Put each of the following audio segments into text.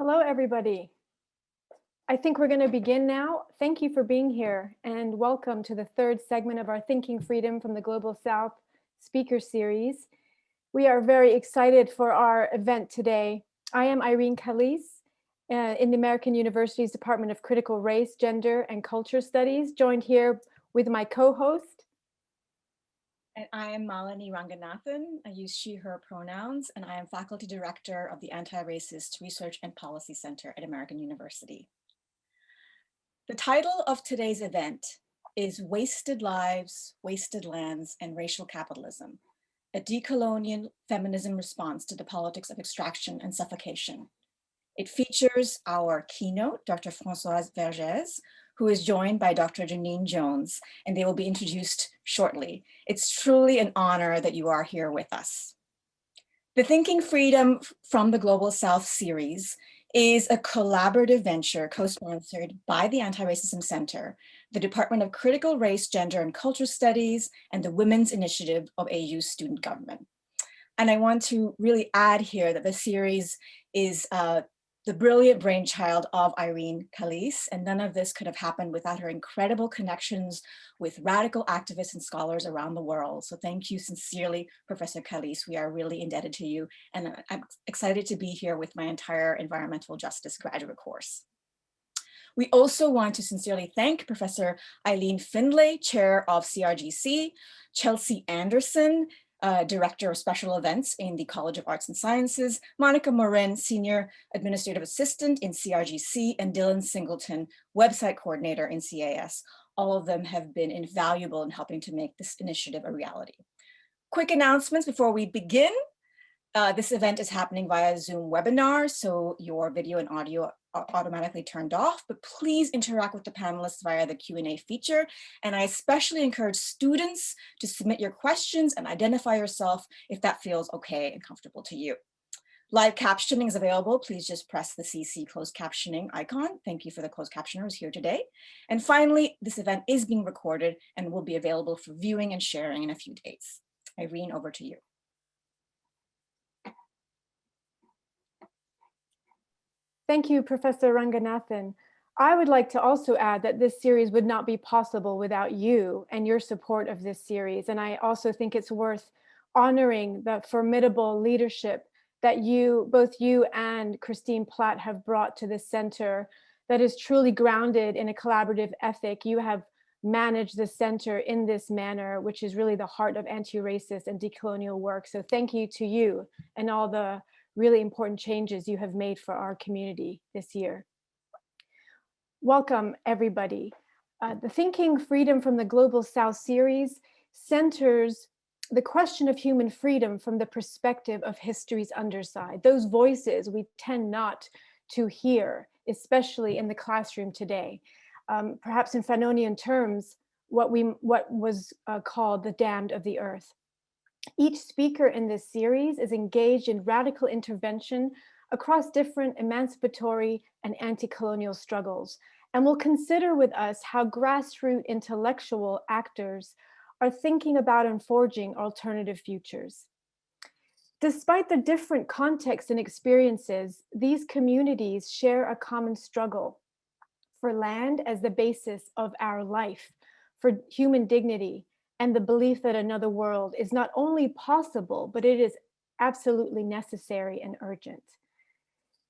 Hello, everybody. I think we're going to begin now. Thank you for being here and welcome to the third segment of our Thinking Freedom from the Global South speaker series. We are very excited for our event today. I am Irene Calise in the American University's Department of Critical Race, Gender, and Culture Studies, joined here with my co-host. And I am Malini Ranganathan. I use she, her pronouns, and I am faculty director of the Anti-Racist Research and Policy Center at American University. The title of today's event is Wasted Lives, Wasted Lands, and Racial Capitalism, a decolonial feminism response to the politics of extraction and suffocation. It features our keynote, Dr. Françoise Vergès, who is joined by Dr. Janine Jones, and they will be introduced shortly. It's truly an honor that you are here with us. The Thinking Freedom from the Global South series is a collaborative venture co-sponsored by the Anti-Racism Center, the Department of Critical Race, Gender, and Culture Studies, and the Women's Initiative of AU Student Government. And I want to really add here that the series is the brilliant brainchild of Irene Calise, and none of this could have happened without her incredible connections with radical activists and scholars around the world. So thank you sincerely, Professor Calise. We are really indebted to you, and I'm excited to be here with my entire environmental justice graduate course. We also want to sincerely thank Professor Eileen Findlay, Chair of CRGC, Chelsea Anderson, Director of Special Events in the College of Arts and Sciences, Monica Morin, Senior Administrative Assistant in CRGC, and Dylan Singleton, Website Coordinator in CAS. All of them have been invaluable in helping to make this initiative a reality. Quick announcements before we begin. This event is happening via Zoom webinar, so your video and audio are automatically turned off, but please interact with the panelists via the Q&A feature. And I especially encourage students to submit your questions and identify yourself if that feels okay and comfortable to you. Live captioning is available. Please just press the CC closed captioning icon. Thank you for the closed captioners here today. And finally, this event is being recorded and will be available for viewing and sharing in a few days. Irene, over to you. Thank you, Professor Ranganathan. I would like to also add that this series would not be possible without you and your support of this series. And I also think it's worth honoring the formidable leadership that both you and Christine Platt have brought to this center that is truly grounded in a collaborative ethic. You have managed the center in this manner, which is really the heart of anti-racist and decolonial work. So thank you to you and all the really important changes you have made for our community this year. Welcome, everybody. The Thinking Freedom from the Global South series centers the question of human freedom from the perspective of history's underside, those voices we tend not to hear, especially in the classroom today. Perhaps in Fanonian terms, what was called the damned of the earth. Each speaker in this series is engaged in radical intervention across different emancipatory and anti-colonial struggles, and will consider with us how grassroots intellectual actors are thinking about and forging alternative futures. Despite the different contexts and experiences, these communities share a common struggle for land as the basis of our life, for human dignity, and the belief that another world is not only possible, but it is absolutely necessary and urgent.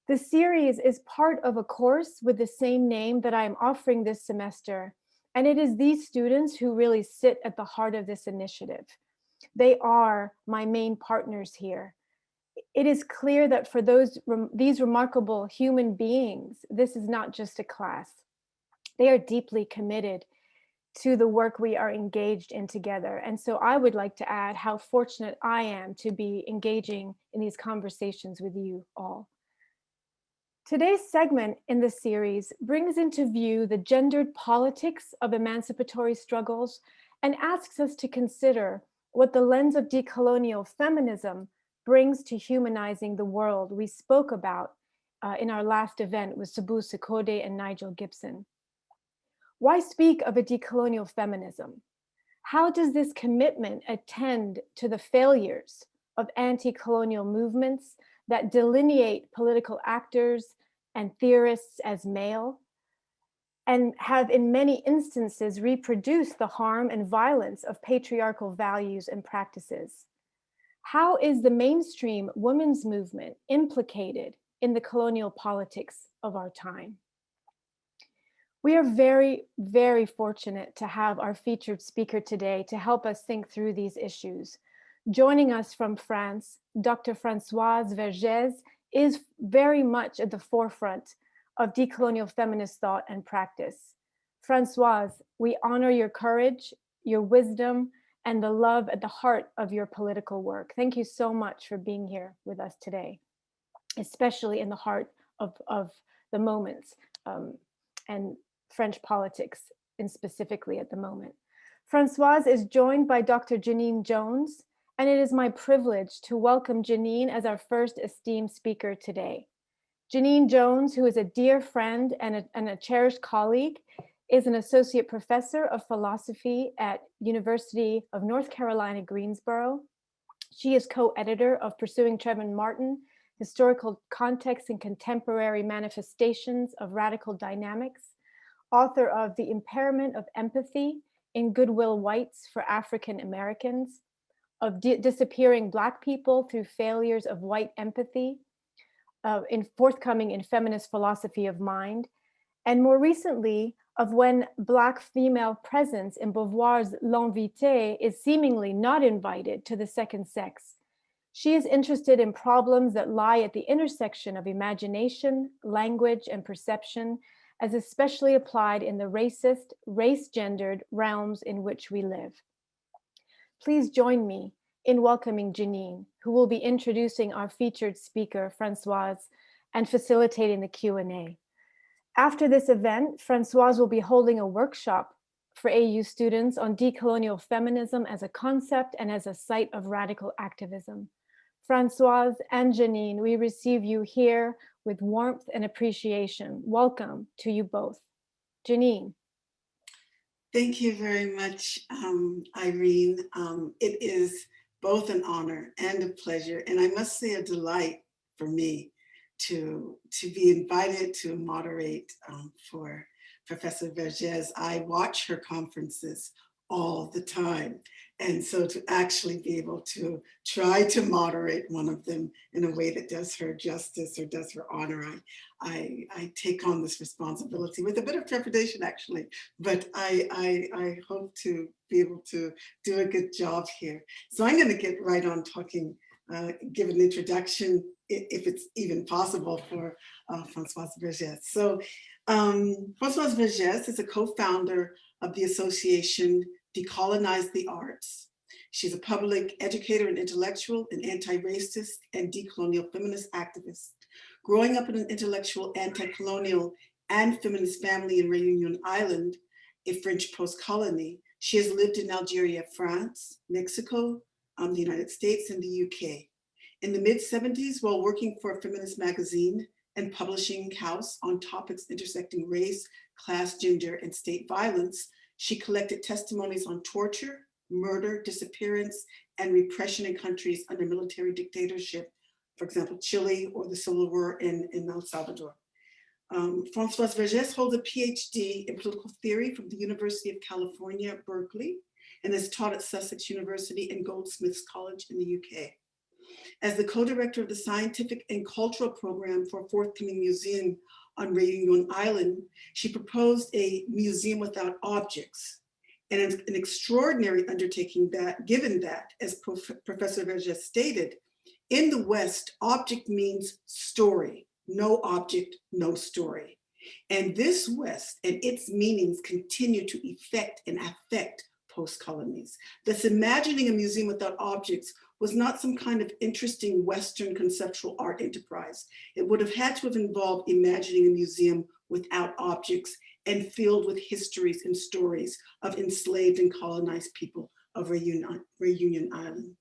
The series is part of a course with the same name that I am offering this semester, and it is these students who really sit at the heart of this initiative. They are my main partners here. It is clear that for these remarkable human beings, this is not just a class. They are deeply committed to the work we are engaged in together. And so I would like to add how fortunate I am to be engaging in these conversations with you all. Today's segment in the series brings into view the gendered politics of emancipatory struggles and asks us to consider what the lens of decolonial feminism brings to humanizing the world we spoke about in our last event with Sabu Sikode and Nigel Gibson. Why speak of a decolonial feminism? How does this commitment attend to the failures of anti-colonial movements that delineate political actors and theorists as male, and have in many instances reproduced the harm and violence of patriarchal values and practices. How is the mainstream women's movement implicated in the colonial politics of our time? We are very, very fortunate to have our featured speaker today to help us think through these issues. Joining us from France, Dr. Françoise Vergès is very much at the forefront of decolonial feminist thought and practice. Françoise, we honor your courage, your wisdom, and the love at the heart of your political work. Thank you so much for being here with us today, especially in the heart of the moments and French politics, and specifically at the moment. Françoise is joined by Dr. Janine Jones, and it is my privilege to welcome Janine as our first esteemed speaker today. Janine Jones, who is a dear friend and a cherished colleague, is an associate professor of philosophy at University of North Carolina, Greensboro. She is co-editor of Pursuing Trayvon Martin, Historical Context and Contemporary Manifestations of Radical Dynamics, author of The Impairment of Empathy in Goodwill Whites for African Americans, of Disappearing Black People Through Failures of White Empathy, forthcoming in Feminist Philosophy of Mind, and more recently of When Black Female Presence in Beauvoir's L'Invité is Seemingly Not Invited to the Second Sex. She is interested in problems that lie at the intersection of imagination, language, and perception, as especially applied in the racist, race-gendered realms in which we live. Please join me in welcoming Janine, who will be introducing our featured speaker, Françoise, and facilitating the Q&A. After this event, Françoise will be holding a workshop for AU students on decolonial feminism as a concept and as a site of radical activism. Françoise and Janine, we receive you here with warmth and appreciation. Welcome to you both. Janine. Thank you very much, Irene. It is both an honor and a pleasure, and I must say a delight for me to be invited to moderate for Professor Vergès. I watch her conferences all the time. And so to actually be able to try to moderate one of them in a way that does her justice or does her honor, I take on this responsibility with a bit of trepidation, actually, but I hope to be able to do a good job here. So I'm going to get right on talking, give an introduction, if it's even possible, for Françoise Vergès. So Françoise Vergès is a co-founder of the association Decolonize the Arts. She's a public educator and intellectual, an anti-racist and decolonial feminist activist. Growing up in an intellectual, anti-colonial, and feminist family in Réunion Island, a French post-colony, she has lived in Algeria, France, Mexico, the United States, and the UK. In the mid-70s, while working for a feminist magazine and publishing house on topics intersecting race, class, gender, and state violence, she collected testimonies on torture, murder, disappearance, and repression in countries under military dictatorship, for example, Chile or the Civil War in El Salvador. Françoise Vergès holds a PhD in political theory from the University of California, Berkeley, and has taught at Sussex University and Goldsmiths College in the UK. As the co-director of the scientific and cultural program for a forthcoming museum on Réunion Island, she proposed a museum without objects, and an extraordinary undertaking that, given that, as Professor Vergès stated, in the West, object means story. No object, no story. And this West and its meanings continue to affect post-colonies. Thus, imagining a museum without objects was not some kind of interesting Western conceptual art enterprise. It would have had to have involved imagining a museum without objects and filled with histories and stories of enslaved and colonized people of Réunion Island.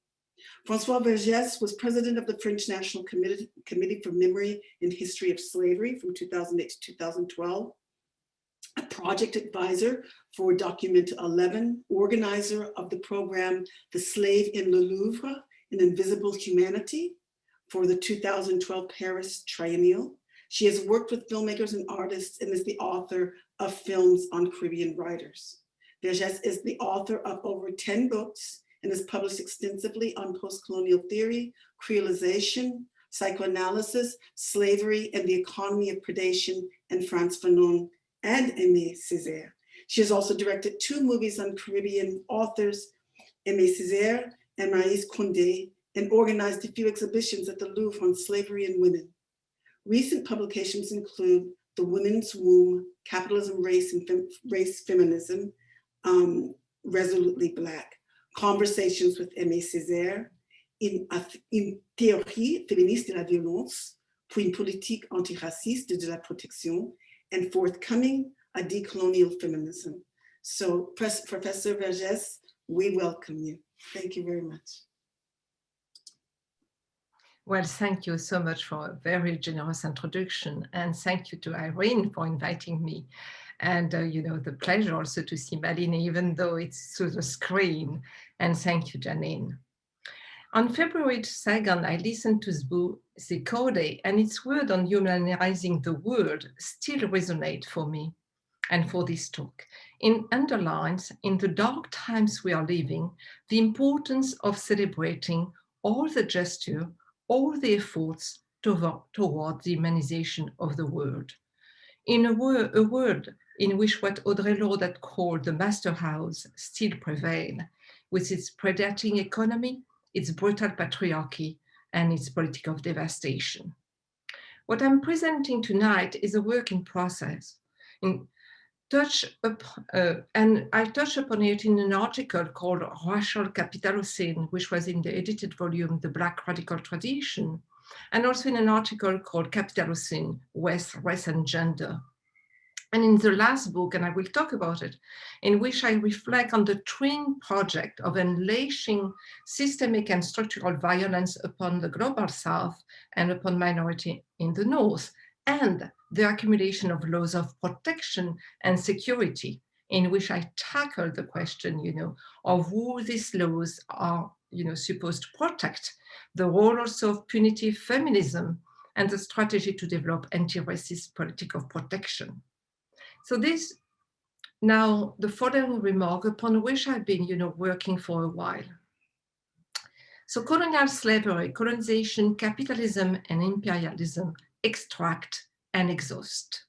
Françoise Vergès was president of the French National Committee for Memory and History of Slavery from 2008 to 2012, a project advisor for Document 11, organizer of the program The Slave in Le Louvre, An Invisible Humanity for the 2012 Paris Triennial, She has worked with filmmakers and artists and is the author of films on Caribbean writers. Vergès is the author of over 10 books and has published extensively on post-colonial theory, creolization, psychoanalysis, slavery, and the economy of predation in Frantz Fanon and Aimé Césaire. She has also directed 2 movies on Caribbean authors, Aimé Césaire and Maryse Condé, and organized a few exhibitions at the Louvre on slavery and women. Recent publications include The Women's Womb, Capitalism, Race, and Race Feminism, Resolutely Black, Conversations with Aimé Césaire, Une théorie féministe de la violence, puis une politique antiraciste de la protection, and forthcoming, A Decolonial Feminism. So, Professor Vergès, we welcome you. Thank you very much. Well, thank you so much for a very generous introduction, and thank you to Irene for inviting me. And the pleasure also to see Malini, even though it's through the screen. And thank you, Janine. On February 2nd, I listened to the book The Code, and its word on humanizing the world still resonate for me and for this talk. It underlines, in the dark times we are living, the importance of celebrating all the gesture, all the efforts toward the humanization of the world. In a world in which what Audre Lorde had called the master house still prevail, with its predating economy, its brutal patriarchy, and its politic of devastation. What I'm presenting tonight is a work in process. And I touch upon it in an article called Racial Capitalocene, which was in the edited volume, The Black Radical Tradition, and also in an article called Capitalocene, West, Race and Gender. And in the last book, and I will talk about it, in which I reflect on the twin project of unleashing systemic and structural violence upon the global South and upon minority in the North, and the accumulation of laws of protection and security, in which I tackle the question, of who these laws are, supposed to protect, the role also of punitive feminism, and the strategy to develop anti-racist politic of protection. So this, now the following remark upon which I've been, working for a while. So colonial slavery, colonization, capitalism, and imperialism extract and exhaust.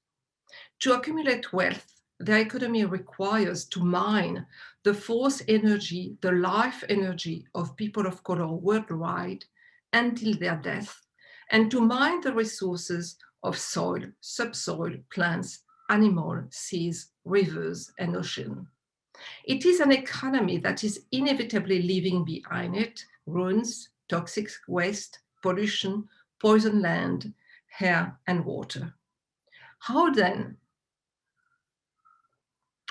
To accumulate wealth, their economy requires to mine the force energy, the life energy of people of color worldwide until their death, and to mine the resources of soil, subsoil, plants, animal, seas, rivers, and ocean. It is an economy that is inevitably leaving behind it ruins, toxic waste, pollution, poisoned land, air, and water. How then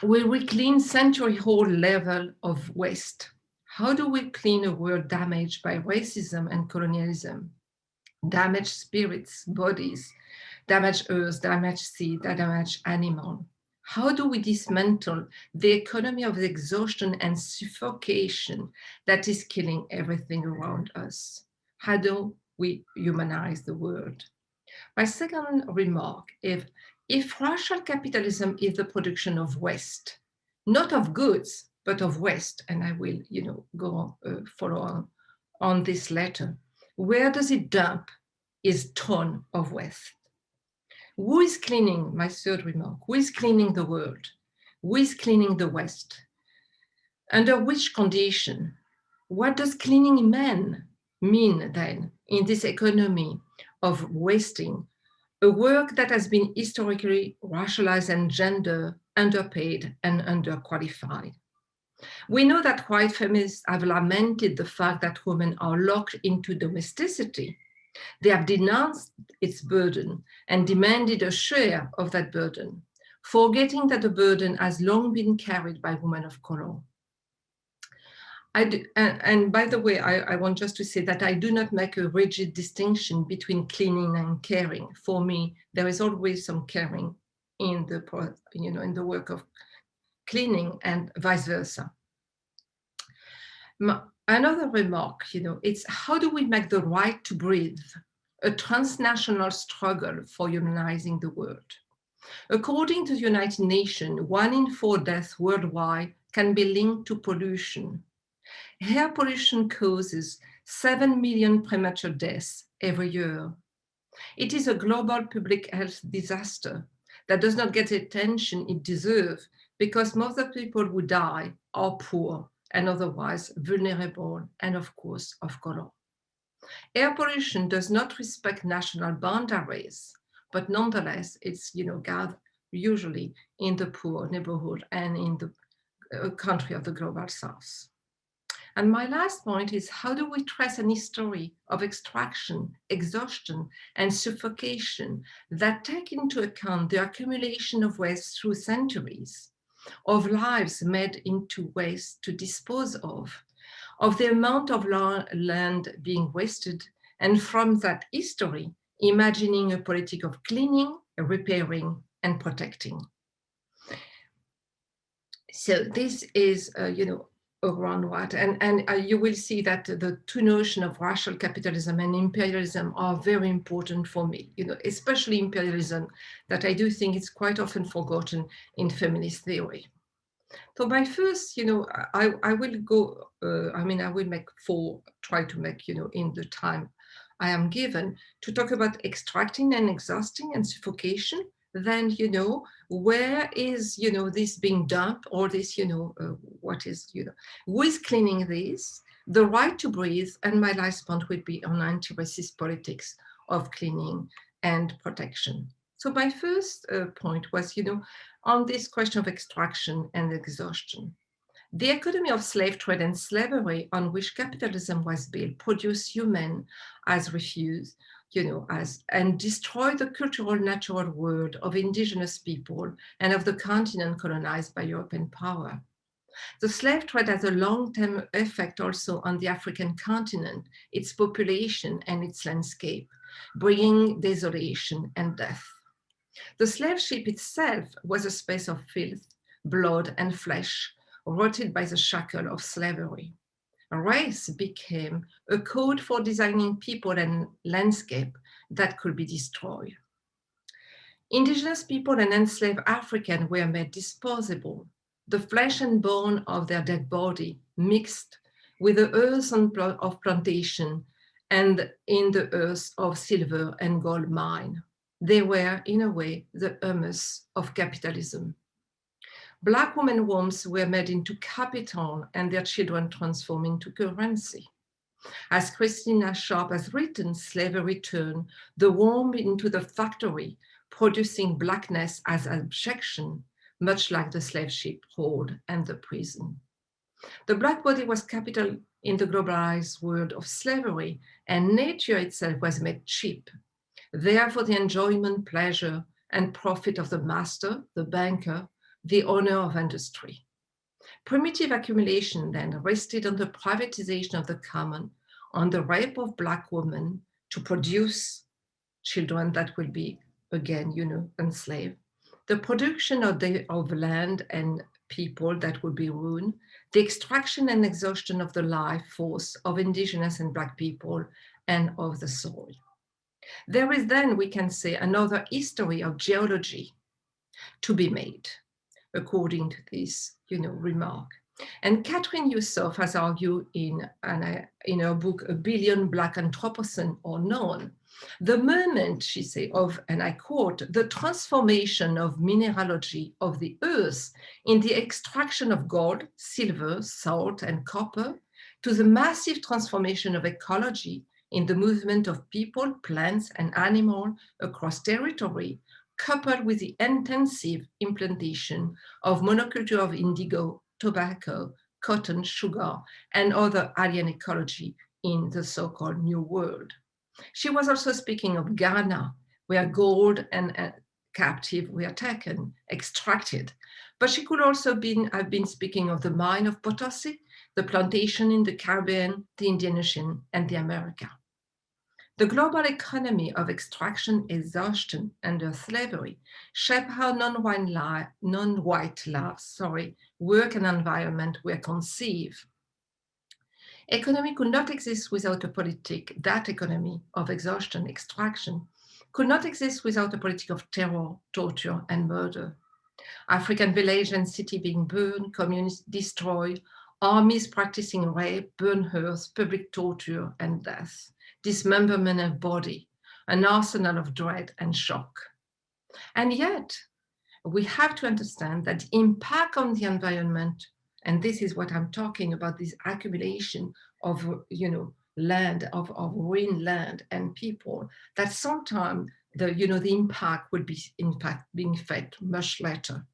will we clean century-old level of waste? How do we clean a world damaged by racism and colonialism? Damaged spirits, bodies, damaged earth, damaged sea, damaged animal. How do we dismantle the economy of exhaustion and suffocation that is killing everything around us? How do we humanize the world? My second remark, if racial capitalism is the production of waste, not of goods, but of waste, and I will, go follow on this later, where does it dump its ton of waste? Who is cleaning, my third remark, who is cleaning the world? Who is cleaning the West? Under which condition? What does cleaning men mean then in this economy of wasting, a work that has been historically racialized and gender underpaid and underqualified? We know that white feminists have lamented the fact that women are locked into domesticity. They have denounced its burden and demanded a share of that burden, forgetting that the burden has long been carried by women of color. And by the way, I want just to say that I do not make a rigid distinction between cleaning and caring. For me, there is always some caring in the work of cleaning and vice versa. Another remark, it's how do we make the right to breathe, a transnational struggle for humanizing the world. According to the United Nations, 1 in 4 deaths worldwide can be linked to pollution. Air pollution causes 7 million premature deaths every year. It is a global public health disaster that does not get the attention it deserves because most of the people who die are poor and otherwise vulnerable and of course of color. Air pollution does not respect national boundaries, but nonetheless it's gathered usually in the poor neighborhood and in the country of the global south. And my last point is, how do we trace an history of extraction, exhaustion, and suffocation that take into account the accumulation of waste through centuries, of lives made into waste to dispose of the amount of land being wasted, and from that history, imagining a politic of cleaning, repairing, and protecting. So this is, around what, and you will see that the two notions of racial capitalism and imperialism are very important for me, especially imperialism, that I do think is quite often forgotten in feminist theory. So my first, I will go, I will make try to make, in the time I am given, to talk about extracting and exhausting and suffocation. Then, where is, this being dumped, or this, what is, who is cleaning this, the right to breathe, and my last point would be on anti-racist politics of cleaning and protection. So my first point was, on this question of extraction and exhaustion. The economy of slave trade and slavery on which capitalism was built produced human as refuse, and destroyed the cultural natural world of indigenous people and of the continent colonized by European power. The slave trade has a long-term effect also on the African continent, its population and its landscape, bringing desolation and death. The slave ship itself was a space of filth, blood, and flesh, rotted by the shackle of slavery. Race became a code for designing people and landscape that could be destroyed. Indigenous people and enslaved Africans were made disposable. The flesh and bone of their dead body mixed with the earth of plantation and in the earth of silver and gold mine. They were, in a way, the humus of capitalism. Black women's wombs were made into capital and their children transformed into currency. As Christina Sharp has written, slavery turned the womb into the factory, producing blackness as abjection, much like the slave ship hold and the prison. The black body was capital in the globalized world of slavery, and nature itself was made cheap, there for the enjoyment, pleasure, and profit of the master, the banker, the owner of industry. Primitive accumulation then rested on the privatization of the common, on the rape of Black women to produce children that will be, again, enslaved, the production of land and people that would be ruined, the extraction and exhaustion of the life force of indigenous and Black people and of the soil. There is then, we can say, another history of geology to be made, according to this, remark. And Catherine Youssouf has argued in her book, A Billion Black Anthropocene or Known, the moment, she says, of, and I quote, the transformation of mineralogy of the earth in the extraction of gold, silver, salt, and copper, to the massive transformation of ecology in the movement of people, plants, and animals across territory, coupled with the intensive implantation of monoculture of indigo, tobacco, cotton, sugar, and other alien ecology in the so-called New World. She was also speaking of Ghana, where gold and captive were taken, extracted. But she could also have been speaking of the mine of Potosi, the plantation in the Caribbean, the Indian Ocean, and the America. The global economy of extraction, exhaustion, under slavery shaped how non-white lives, work and environment were conceived. Economy could not exist without a politic. That economy of exhaustion, extraction, could not exist without a politic of terror, torture, and murder. African village and city being burned, communities destroyed, armies practicing rape, burn earth, public torture and death, dismemberment of body, an arsenal of dread and shock. And yet, we have to understand that the impact on the environment, and this is what I'm talking about, this accumulation of, land, of ruined land and people, that sometimes the impact will be in fact being felt much later.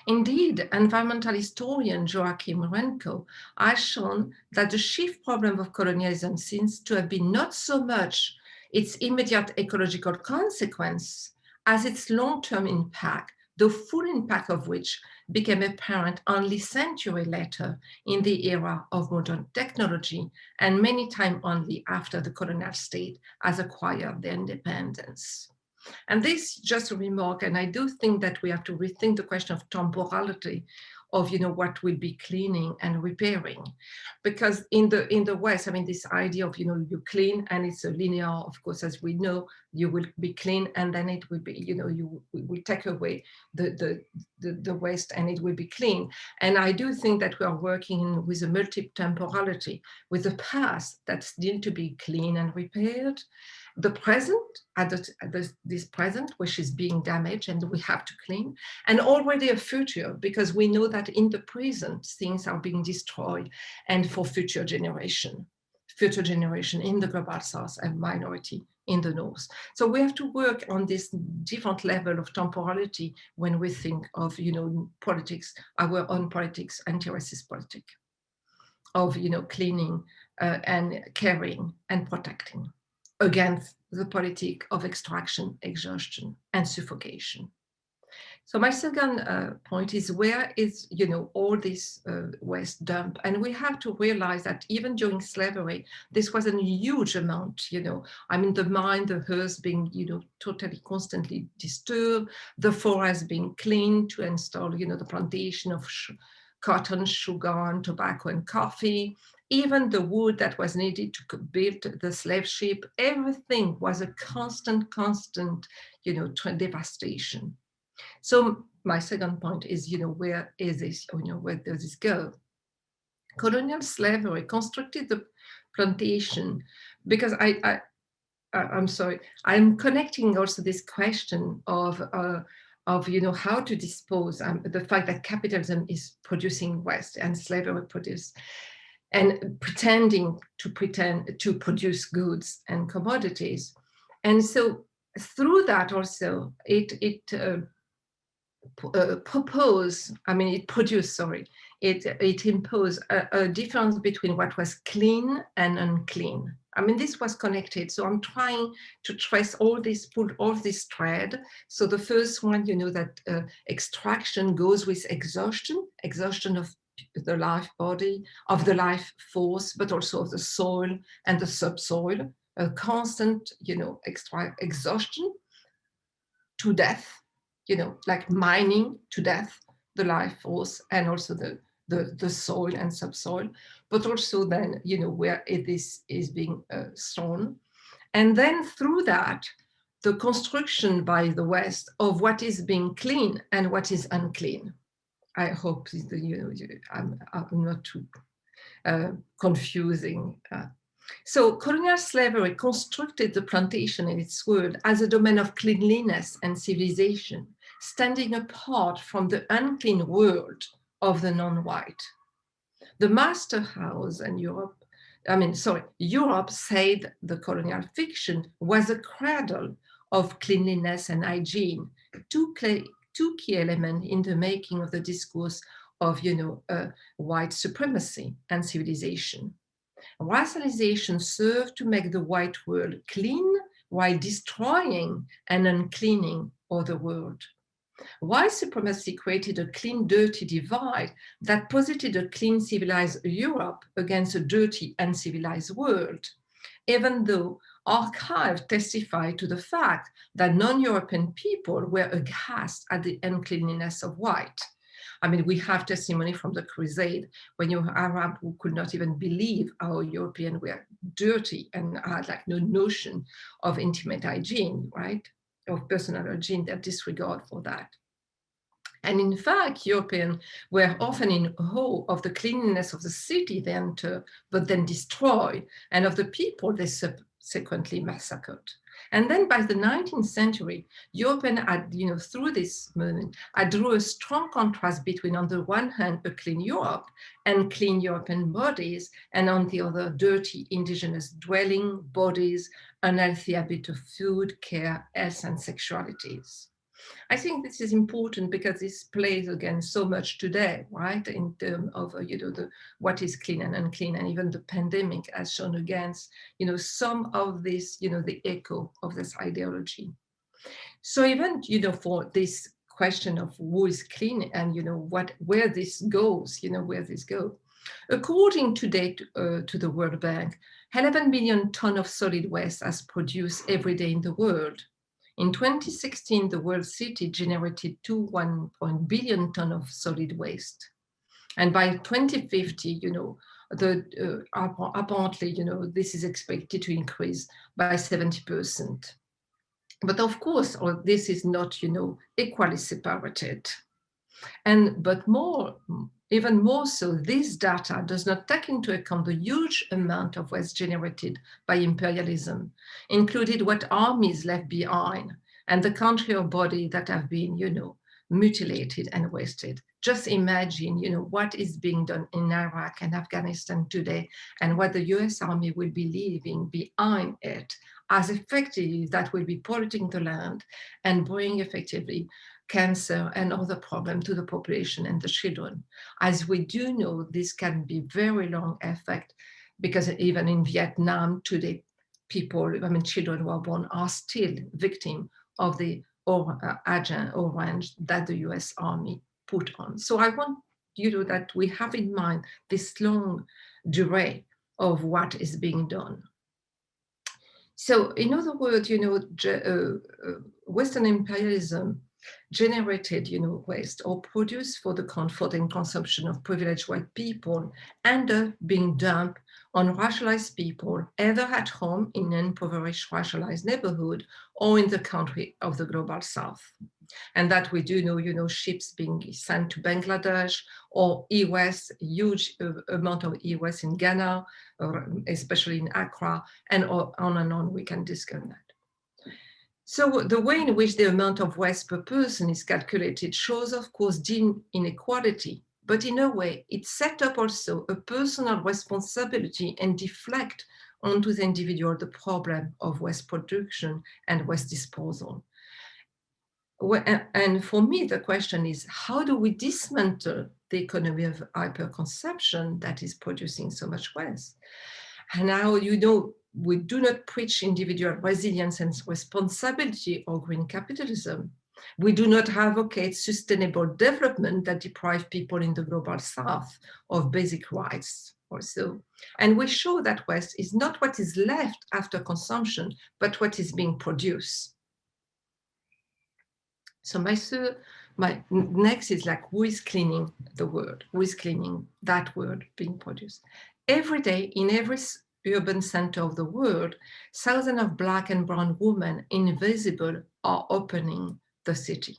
Indeed, environmental historian Joachim Renko has shown that the chief problem of colonialism seems to have been not so much its immediate ecological consequence as its long-term impact, the full impact of which became apparent only centuries later in the era of modern technology, and many times only after the colonial state has acquired their independence. And this is just a remark, and I do think that we have to rethink the question of temporality of what will be cleaning and repairing, because in the West, I mean, this idea of you clean and it's a linear, of course, as we know, you will be clean and then it will be you will take away the waste and it will be clean. And I do think that we are working with a multi-temporality, with the past that's need to be clean and repaired, the present, this present, which is being damaged and we have to clean, and already a future, because we know that in the present, things are being destroyed, and for future generation in the global south and minority in the north. So we have to work on this different level of temporality when we think of, politics, our own politics, anti-racist politics, of, cleaning and caring and protecting, against the politic of extraction, exhaustion, and suffocation. So my second point is, where is, all this waste dump? And we have to realize that even during slavery, this was a huge amount, I mean, the mine, the earth being, totally constantly disturbed, the forest being cleaned to install, the plantation of cotton, sugar, and tobacco and coffee, even the wood that was needed to build the slave ship, everything was a constant, devastation. So my second point is, where is this, where does this go? Colonial slavery constructed the plantation, because I'm sorry, I'm connecting also this question of how to dispose, the fact that capitalism is producing waste and slavery produce, and pretend to produce goods and commodities. And so through that also, it imposed a difference between what was clean and unclean. I mean, this was connected. So I'm trying to trace all this, pull all this thread. So the first one, that extraction goes with exhaustion of the life body, of the life force, but also of the soil and the subsoil, a constant, exhaustion to death, like mining to death, the life force, and also the soil and subsoil, but also then, where it is being sown. And then through that, the construction by the West of what is being clean and what is unclean. I hope I'm not too confusing. So colonial slavery constructed the plantation in its world as a domain of cleanliness and civilization, standing apart from the unclean world of the non-white. The master house and Europe said the colonial fiction was a cradle of cleanliness and hygiene, two key elements in the making of the discourse of, white supremacy and civilization. Racialization served to make the white world clean while destroying and uncleaning other world. White supremacy created a clean-dirty divide that posited a clean, civilized Europe against a dirty, uncivilized world, even though archives testify to the fact that non-European people were aghast at the uncleanliness of white. I mean, we have testimony from the Crusade when you Arab who could not even believe how Europeans were dirty and had like no notion of intimate hygiene, right? Of personal hygiene, their disregard for that. And in fact, Europeans were often in awe of the cleanliness of the city they enter, but then destroy, and of the people they subsequently massacred. And then by the 19th century, Europeans had, through this movement, drew a strong contrast between, on the one hand, a clean Europe and clean European bodies, and on the other, dirty indigenous dwelling bodies, unhealthy habit of food, care, health, and sexualities. I think this is important because this plays again so much today, right? In terms of what is clean and unclean, and even the pandemic has shown against some of this, the echo of this ideology. So even for this question of who is clean and where this goes, according today to the World Bank, 11 billion tons of solid waste as produced every day in the world. In 2016, the world city generated 1 billion tons of solid waste. And by 2050, apparently, this is expected to increase by 70%. But of course, this is not, equally separated. But even more so, this data does not take into account the huge amount of waste generated by imperialism, including what armies left behind and the country or body that have been, mutilated and wasted. Just imagine, what is being done in Iraq and Afghanistan today and what the US Army will be leaving behind it, as effectively that will be polluting the land and bring effectively cancer and other problems to the population and the children. As we do know, this can be very long effect, because even in Vietnam today, children who are born are still victims of the Agent Orange that the US Army put on. So I want that we have in mind this long durée of what is being done. So in other words, Western imperialism generated, waste or produced for the comfort and consumption of privileged white people, end up being dumped on racialized people, either at home in an impoverished racialized neighborhood or in the country of the global south. And that we do know, ships being sent to Bangladesh or e-waste, huge amount of e-waste in Ghana, especially in Accra, and on we can discuss that. So the way in which the amount of waste per person is calculated shows, of course, deep inequality, but in a way, it set up also a personal responsibility and deflect onto the individual the problem of waste production and waste disposal. And for me, the question is, how do we dismantle the economy of hyperconsumption that is producing so much waste? And now, we do not preach individual resilience and responsibility or green capitalism. We do not advocate sustainable development that deprive people in the global south of basic rights also. And we show that waste is not what is left after consumption, but what is being produced. So my next is like, who is cleaning the world? Who is cleaning that world being produced? Every day in every urban center of the world, thousands of Black and brown women, invisible, are opening the city.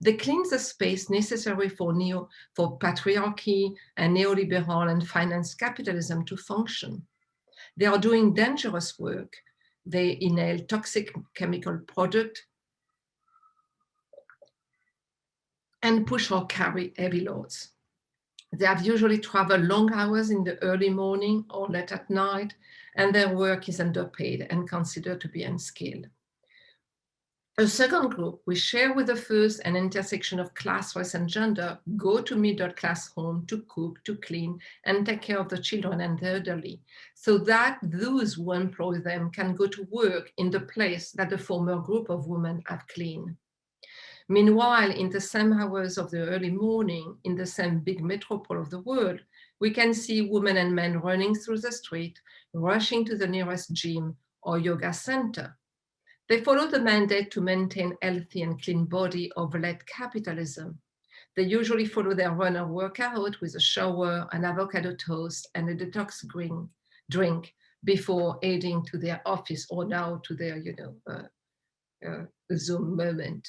They clean the space necessary for patriarchy and neoliberal and finance capitalism to function. They are doing dangerous work. They inhale toxic chemical products and push or carry heavy loads. They have usually traveled long hours in the early morning or late at night, and their work is underpaid and considered to be unskilled. A second group, we share with the first an intersection of class, race, and gender, go to middle-class home to cook, to clean, and take care of the children and the elderly, so that those who employ them can go to work in the place that the former group of women have cleaned. Meanwhile, in the same hours of the early morning, in the same big metropole of the world, we can see women and men running through the street, rushing to the nearest gym or yoga center. They follow the mandate to maintain healthy and clean body of late capitalism. They usually follow their run or workout with a shower, an avocado toast, and a detox drink before heading to their office or now to their, Zoom moment.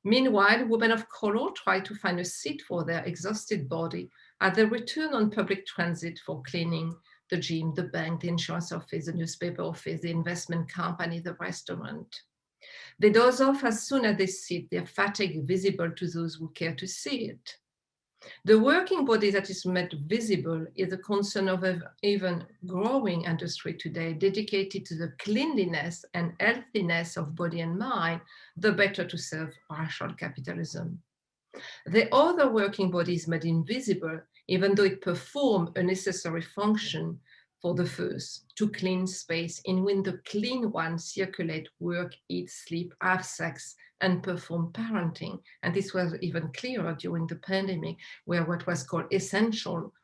Meanwhile, women of color try to find a seat for their exhausted body as they return on public transit for cleaning, the gym, the bank, the insurance office, the newspaper office, the investment company, the restaurant. They doze off as soon as they sit, their fatigue visible to those who care to see it. The working body that is made visible is a concern of an even growing industry today dedicated to the cleanliness and healthiness of body and mind, the better to serve racial capitalism. The other working body is made invisible, even though it performs a necessary function for the first, to clean space in which the clean ones circulate, work, eat, sleep, have sex, and perform parenting. And this was even clearer during the pandemic, where what was called essential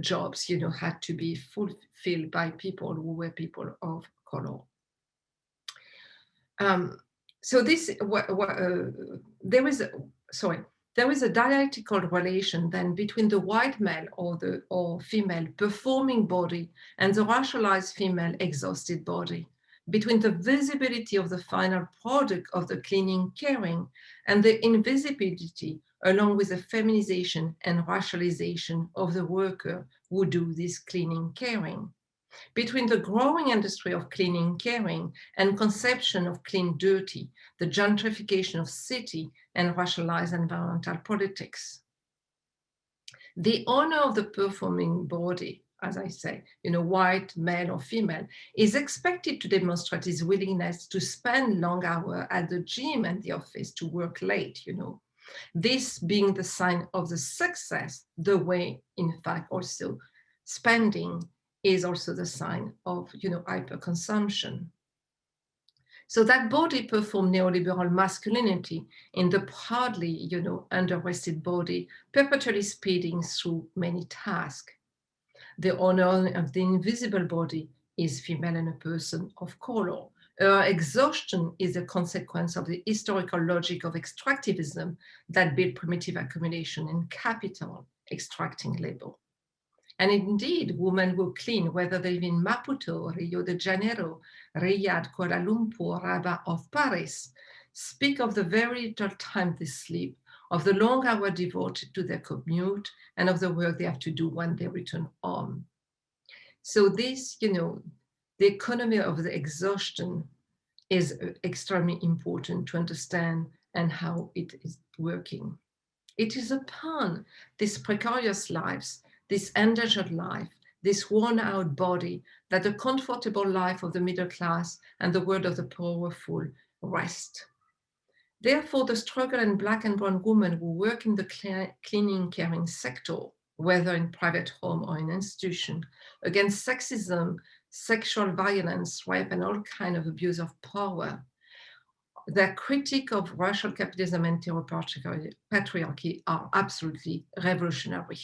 jobs, had to be fulfilled by people who were people of color. So this, there is a dialectical relation then between the white male or female performing body and the racialized female exhausted body, between the visibility of the final product of the cleaning caring and the invisibility along with the feminization and racialization of the worker who do this cleaning caring, between the growing industry of cleaning caring and conception of clean dirty, the gentrification of city and racialized environmental politics. The owner of the performing body, as I say, white, male or female, is expected to demonstrate his willingness to spend long hours at the gym and the office, to work late, This being the sign of the success, the way, in fact, also spending is also the sign of, hyperconsumption. So that body performed neoliberal masculinity in the proudly, underrested body, perpetually speeding through many tasks. The owner of the invisible body is female and a person of color. Her exhaustion is a consequence of the historical logic of extractivism that built primitive accumulation and capital, extracting labor. And indeed, women who clean, whether they live in Maputo, Rio de Janeiro, Riyadh, Kuala Lumpur, Rabat, or Paris, speak of the very little time they sleep, of the long hours devoted to their commute, and of the work they have to do when they return home. So this, the economy of the exhaustion is extremely important to understand and how it is working. It is upon these precarious lives, this endangered life, this worn out body, that the comfortable life of the middle class and the world of the powerful rest. Therefore, the struggle in Black and brown women who work in the cleaning, caring sector, whether in private home or in institution, against sexism, sexual violence, rape, and all kinds of abuse of power, their critique of racial capitalism and patriarchy are absolutely revolutionary.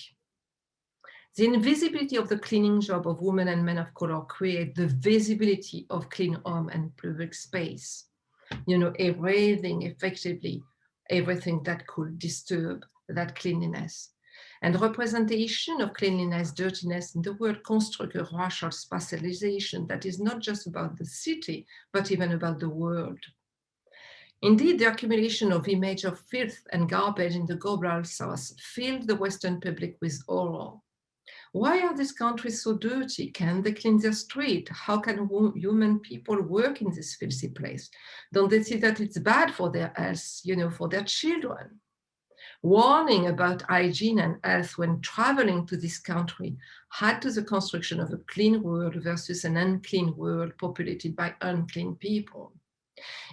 The invisibility of the cleaning job of women and men of color create the visibility of clean home and public space, erasing effectively everything that could disturb that cleanliness. And representation of cleanliness, dirtiness in the world construct a racial spatialization that is not just about the city, but even about the world. Indeed, the accumulation of image of filth and garbage in the global south filled the Western public with horror. Why are these countries so dirty? Can they clean their street? How can human people work in this filthy place? Don't they see that it's bad for their health, for their children? Warning about hygiene and health when traveling to this country had to the construction of a clean world versus an unclean world populated by unclean people.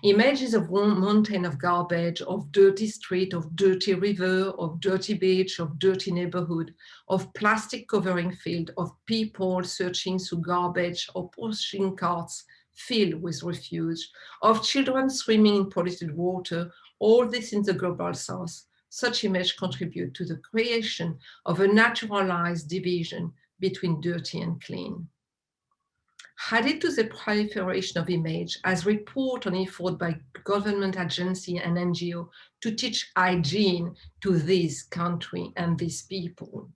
Images of one mountain of garbage, of dirty street, of dirty river, of dirty beach, of dirty neighborhood, of plastic covering field, of people searching through garbage or pushing carts filled with refuse, of children swimming in polluted water, all this in the global south. Such images contribute to the creation of a naturalized division between dirty and clean. added to the proliferation of image as report on effort by government agency and NGO to teach hygiene to this country and these people.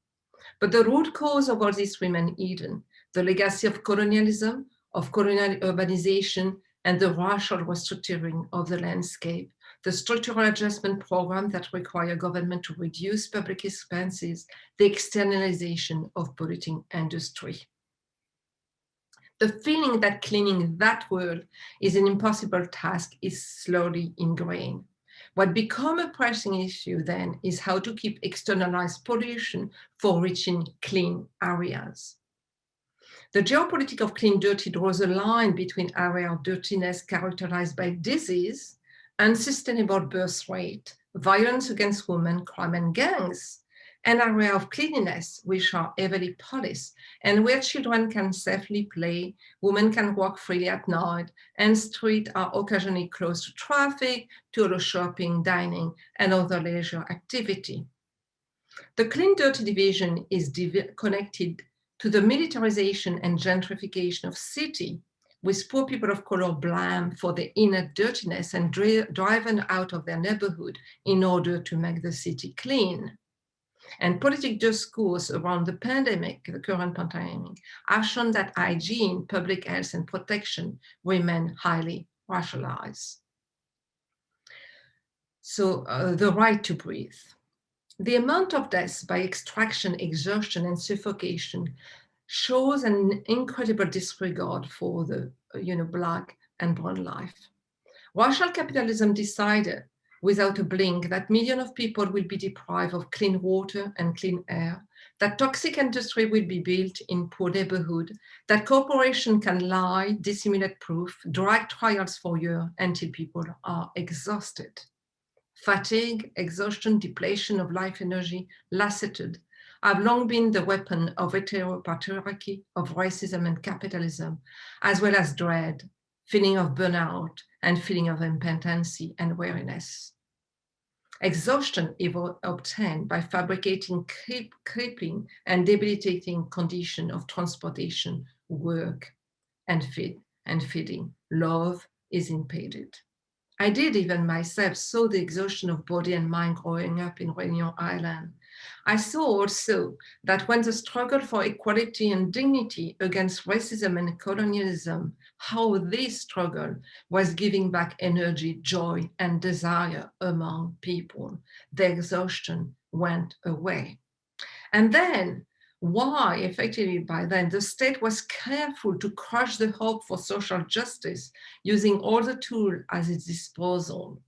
But the root cause of all this remains hidden: the legacy of colonialism, of colonial urbanization, and the racial restructuring of the landscape, the structural adjustment program that require government to reduce public expenses, the externalization of polluting industry. The feeling that cleaning that world is an impossible task is slowly ingrained. What becomes a pressing issue then is how to keep externalized pollution for reaching clean areas. The geopolitics of clean dirty draws a line between areas of dirtiness characterized by disease, unsustainable birth rate, violence against women, crime and gangs, and areas of cleanliness, which are heavily policed, and where children can safely play, women can walk freely at night, and streets are occasionally closed to traffic, to allow shopping, dining, and other leisure activity. The clean-dirty division is connected to the militarization and gentrification of city, with poor people of color blamed for the inner dirtiness and driven out of their neighborhood in order to make the city clean. And political discourse around the pandemic, the current pandemic, have shown that hygiene, public health, and protection remain highly racialized. So the right to breathe. The amount of deaths by extraction, exhaustion, and suffocation shows an incredible disregard for the Black and brown life. Racial capitalism decided without a blink that millions of people will be deprived of clean water and clean air, that toxic industry will be built in poor neighborhood, that corporations can lie, dissimulate proof, drag trials for years until people are exhausted. Fatigue, exhaustion, depletion of life energy, lassitude, have long been the weapon of heteropatriarchy, of racism and capitalism, as well as dread, feeling of burnout, and feeling of impotency and weariness. Exhaustion is obtained by fabricating crippling and debilitating conditions of transportation, work, and feeding. Love is impeded. I did even myself saw the exhaustion of body and mind growing up in Réunion Island. I saw also that when the struggle for equality and dignity against racism and colonialism, how this struggle was giving back energy, joy, and desire among people. The exhaustion went away. And then, why effectively by then the state was careful to crush the hope for social justice, using all the tools at its disposal,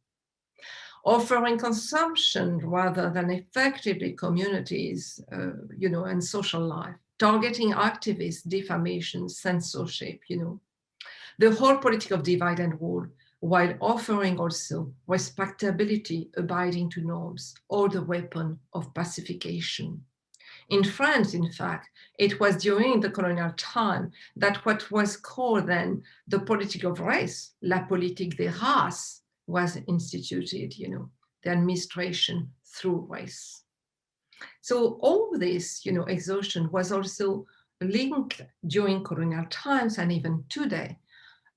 offering consumption rather than effectively communities, and social life, targeting activists, defamation, censorship, the whole politic of divide and rule, while offering also respectability, abiding to norms, or the weapon of pacification. In France, in fact, it was during the colonial time that what was called then the politic of race, la politique des races, was instituted, the administration through race. So all this, exhaustion was also linked during colonial times and even today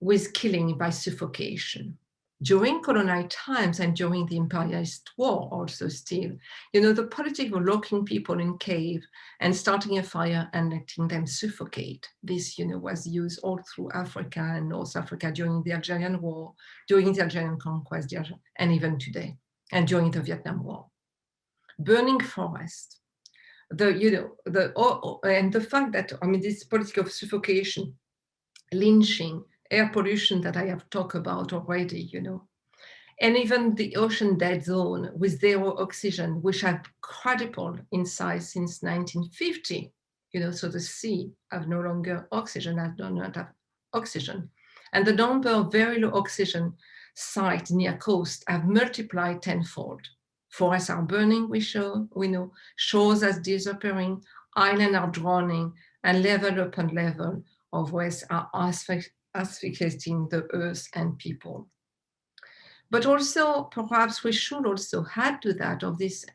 with killing by suffocation. During colonial times and during the imperialist war also still, the politics of locking people in cave and starting a fire and letting them suffocate. This, was used all through Africa and North Africa during the Algerian War, during the Algerian conquest, and even today, and during the Vietnam War. Burning forest, and the fact that, this politic of suffocation, lynching, air pollution that I have talked about already, and even the ocean dead zone with zero oxygen, which have quadrupled in size since 1950, so the sea have no longer oxygen, do not have oxygen. And the number of very low oxygen sites near coast have multiplied tenfold. Forests are burning, we know, shores are disappearing, islands are drowning, and level upon level of waste are asphyxiating the earth and people. But also, perhaps we should also add to that of this,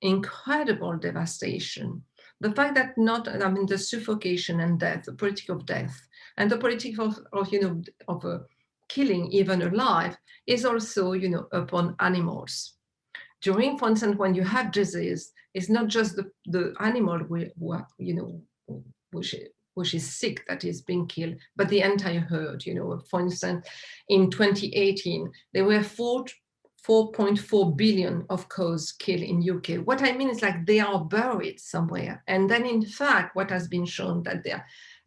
incredible devastation, the fact that not, I mean, the suffocation and death, the politic of death, and the politic of killing even alive is also, upon animals. During, for instance, when you have disease, it's not just the animal which is sick that is being killed, but the entire herd. For instance, in 2018, there were 4.4 billion of cows killed in UK. What I mean is like they are buried somewhere. And then in fact, what has been shown that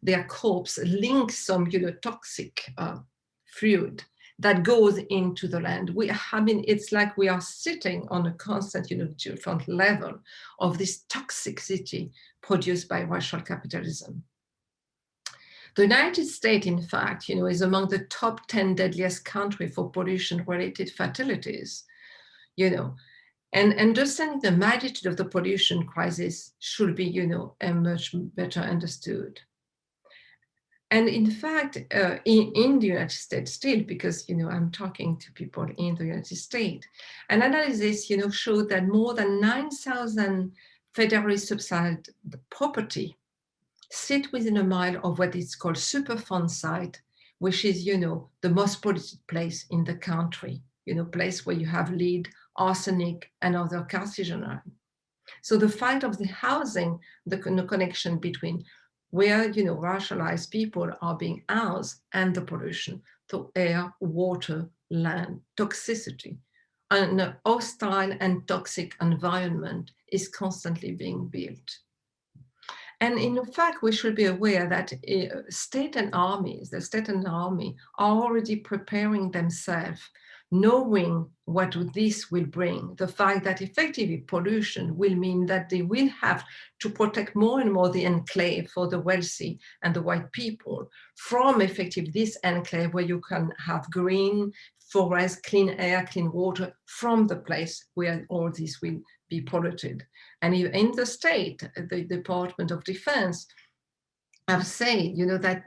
their corpse links some, toxic fluid that goes into the land. It's like we are sitting on a constant, different level of this toxicity produced by racial capitalism. The United States, in fact, is among the top 10 deadliest countries for pollution-related fatalities, and understanding the magnitude of the pollution crisis should be, much better understood. And in fact, in the United States still, because, I'm talking to people in the United States, an analysis, showed that more than 9,000 federally subsidized property sit within a mile of what is called Superfund site, which is, the most polluted place in the country, place where you have lead, arsenic, and other carcinogens. So the fact of the housing, the connection between where, racialized people are being housed and the pollution, so air, water, land, toxicity, and a hostile and toxic environment is constantly being built. And in fact, we should be aware that the state and army are already preparing themselves, knowing what this will bring. The fact that effectively pollution will mean that they will have to protect more and more the enclave for the wealthy and the white people from effectively this enclave where you can have green forest, clean air, clean water from the place where all this will be polluted. And in the state, the Department of Defense have said, that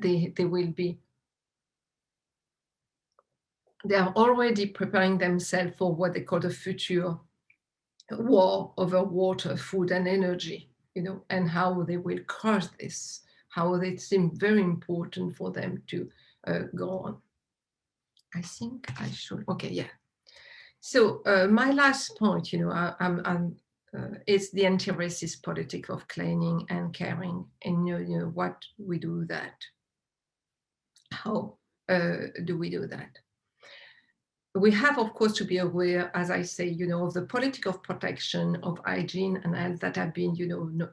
they are already preparing themselves for what they call the future war over water, food, and energy, and how they will crush this, how they seem very important for them to go on. I think I should, okay, yeah. So my last point, is the anti-racist politic of cleaning and caring, and what we do that. How do we do that? We have, of course, to be aware, as I say, of the politic of protection of hygiene and health that have been,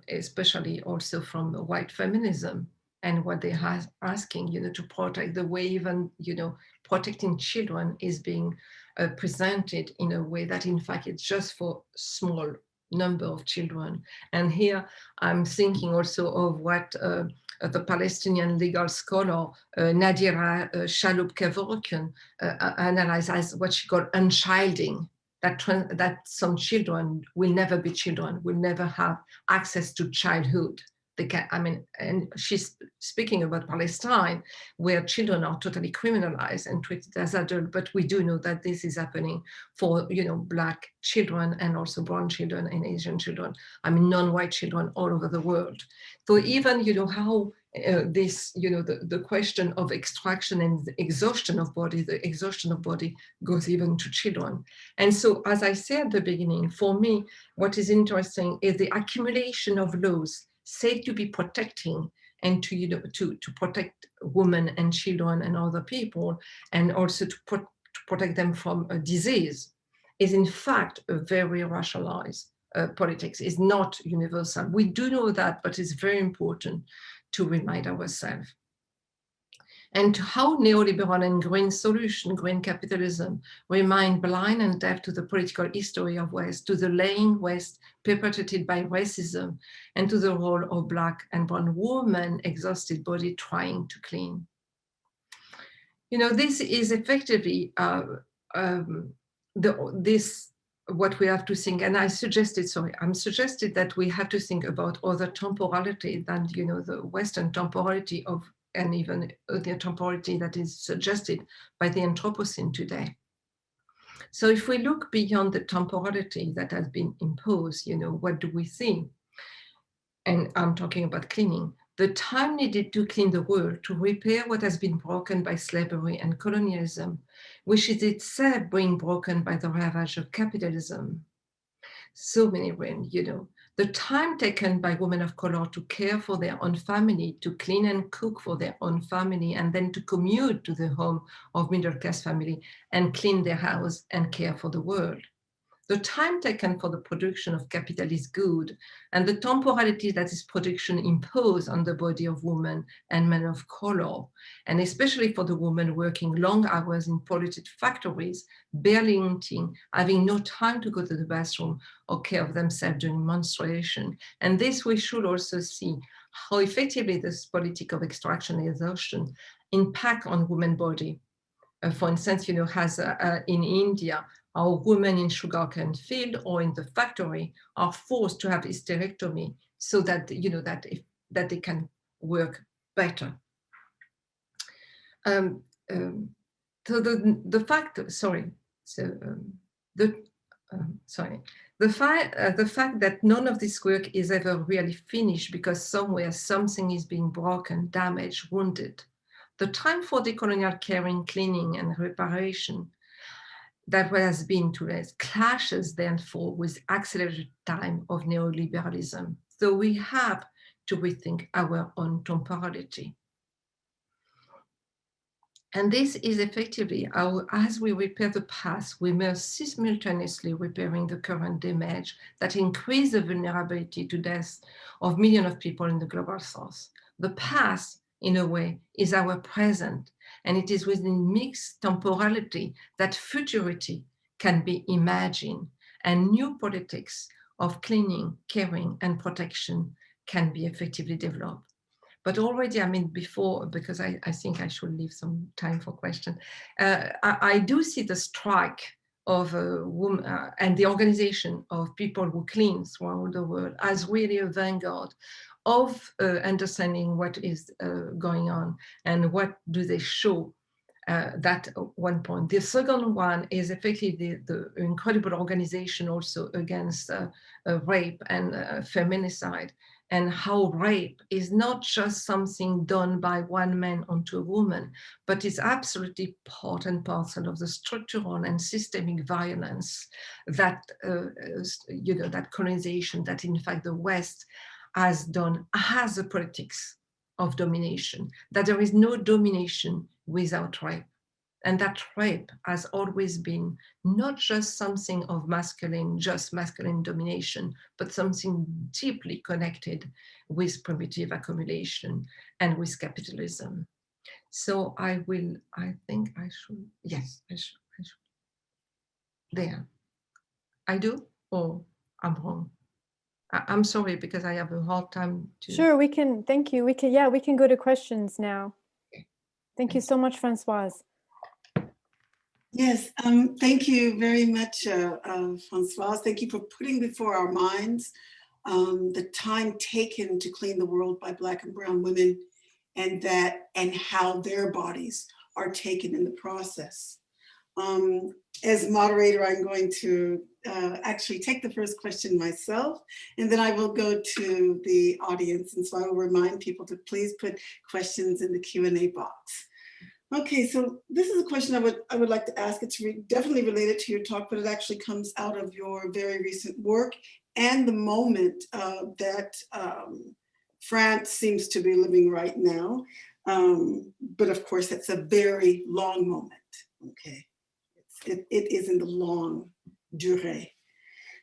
especially also from white feminism, and what they are asking, to protect the way even, protecting children is being presented in a way that, in fact, it's just for small number of children. And here I'm thinking also of what the Palestinian legal scholar Nadira Shalhoub-Kevorkian analyzed as what she called unchilding, that some children will never be children, will never have access to childhood. They can, and she's speaking about Palestine, where children are totally criminalized and treated as adults. But we do know that this is happening for, Black children and also brown children and Asian children. Non-white children all over the world. So even, how this, the question of extraction and the exhaustion of body goes even to children. And so, as I said at the beginning, for me, what is interesting is the accumulation of laws said to be protecting and to protect women and children and other people, and also to protect them from a disease, is in fact a very racialized politics. Is not universal. We do know that, but it's very important to remind ourselves. And how neoliberal and green capitalism remain blind and deaf to the political history of West, to the laying waste perpetrated by racism, and to the role of Black and brown women exhausted body trying to clean. This is effectively what we have to think. And I'm suggested that we have to think about other temporality than, the Western temporality of, and even the temporality that is suggested by the Anthropocene today. So if we look beyond the temporality that has been imposed, what do we see? and I'm talking about cleaning, the time needed to clean the world, to repair what has been broken by slavery and colonialism, which is itself being broken by the ravage of capitalism. So many women, you know, the time taken by women of color to care for their own family, to clean and cook for their own family, and then to commute to the home of middle-class family and clean their house and care for the world. The time taken for the production of capitalist good and the temporality that this production imposed on the body of women and men of color, and especially for the women working long hours in polluted factories, barely eating, having no time to go to the bathroom or care of themselves during menstruation. And this we should also see how effectively this politic of extraction and exhaustion impact on women's body. For instance, you know, has in India, our women in sugarcane field or in the factory are forced to have hysterectomy so that, you know, that they can work better. So the fact that none of this work is ever really finished because somewhere something is being broken, damaged, wounded. The time for decolonial caring, cleaning, and reparation that has been to us clashes therefore with accelerated time of neoliberalism. So we have to rethink our own temporality. And this is effectively how, as we repair the past, we must simultaneously repairing the current damage that increase the vulnerability to death of millions of people in the global south. The past, in a way, is our present, and it is within mixed temporality that futurity can be imagined, and new politics of cleaning, caring, and protection can be effectively developed. But already, I mean, before, because I think I should leave some time for questions, I do see the strike of women and the organization of people who clean throughout the world as really a vanguard of understanding what is going on and what do they show. That one point. The second one is effectively the incredible organization also against rape and feminicide, and how rape is not just something done by one man onto a woman, but is absolutely part and parcel of the structural and systemic violence that, you know, that colonization, that in fact the West has done, has a politics of domination, that there is no domination without rape. And that rape has always been not just something of masculine, just masculine domination, but something deeply connected with primitive accumulation and with capitalism. So I think I should, yes, I should. There. I do, or I'm wrong? I'm sorry, because I have a hard time to. Sure, we can, thank you. We can go to questions now. Thank you so much, Françoise. Yes, thank you very much, Françoise. Thank you for putting before our minds the time taken to clean the world by Black and brown women, and how their bodies are taken in the process. As moderator, I'm going to actually take the first question myself, and then I will go to the audience. And so I will remind people to please put questions in the Q&A box. Okay, so this is a question I would like to ask. It's definitely related to your talk, but it actually comes out of your very recent work and the moment that France seems to be living right now. But of course, it's a very long moment, okay? It is in the long durée.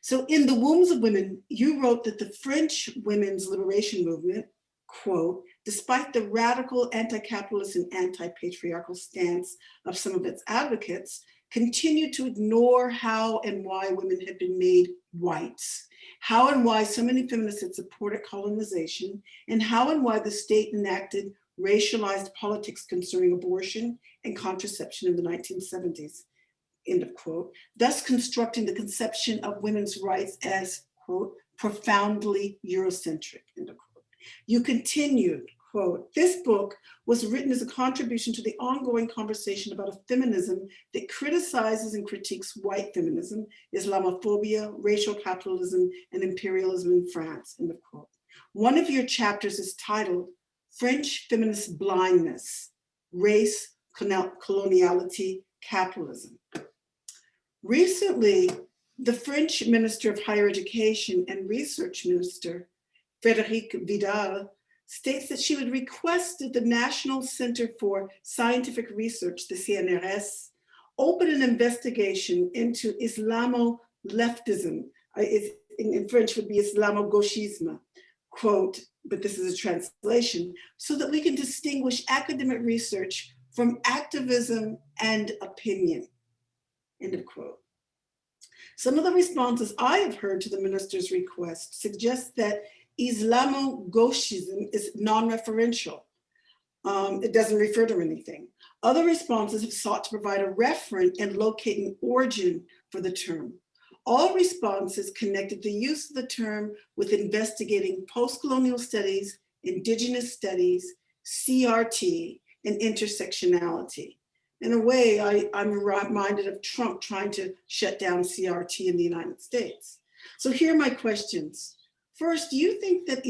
So in The Wombs of Women, you wrote that the French women's liberation movement, quote, despite the radical anti-capitalist and anti-patriarchal stance of some of its advocates, continued to ignore how and why women had been made whites, how and why so many feminists had supported colonization, and how and why the state enacted racialized politics concerning abortion and contraception in the 1970s, end of quote, thus constructing the conception of women's rights as, quote, profoundly Eurocentric, end of quote. You continued, quote, this book was written as a contribution to the ongoing conversation about a feminism that criticizes and critiques white feminism, Islamophobia, racial capitalism, and imperialism in France, end of quote. One of your chapters is titled French Feminist Blindness, Race, Coloniality, Capitalism. Recently, the French Minister of Higher Education and Research Minister, Frédérique Vidal, states that she would request that the National Center for Scientific Research, the CNRS, open an investigation into Islamo-leftism. In French would be Islamo-gauchisme, quote, but this is a translation, so that we can distinguish academic research from activism and opinion, end of quote. Some of the responses I have heard to the minister's request suggest that Islamo-gauchism is non-referential. It doesn't refer to anything. Other responses have sought to provide a referent and locate an origin for the term. All responses connected the use of the term with investigating post-colonial studies, indigenous studies, CRT, and intersectionality. In a way, I'm reminded of Trump trying to shut down CRT in the United States. So here are my questions. First, do you think that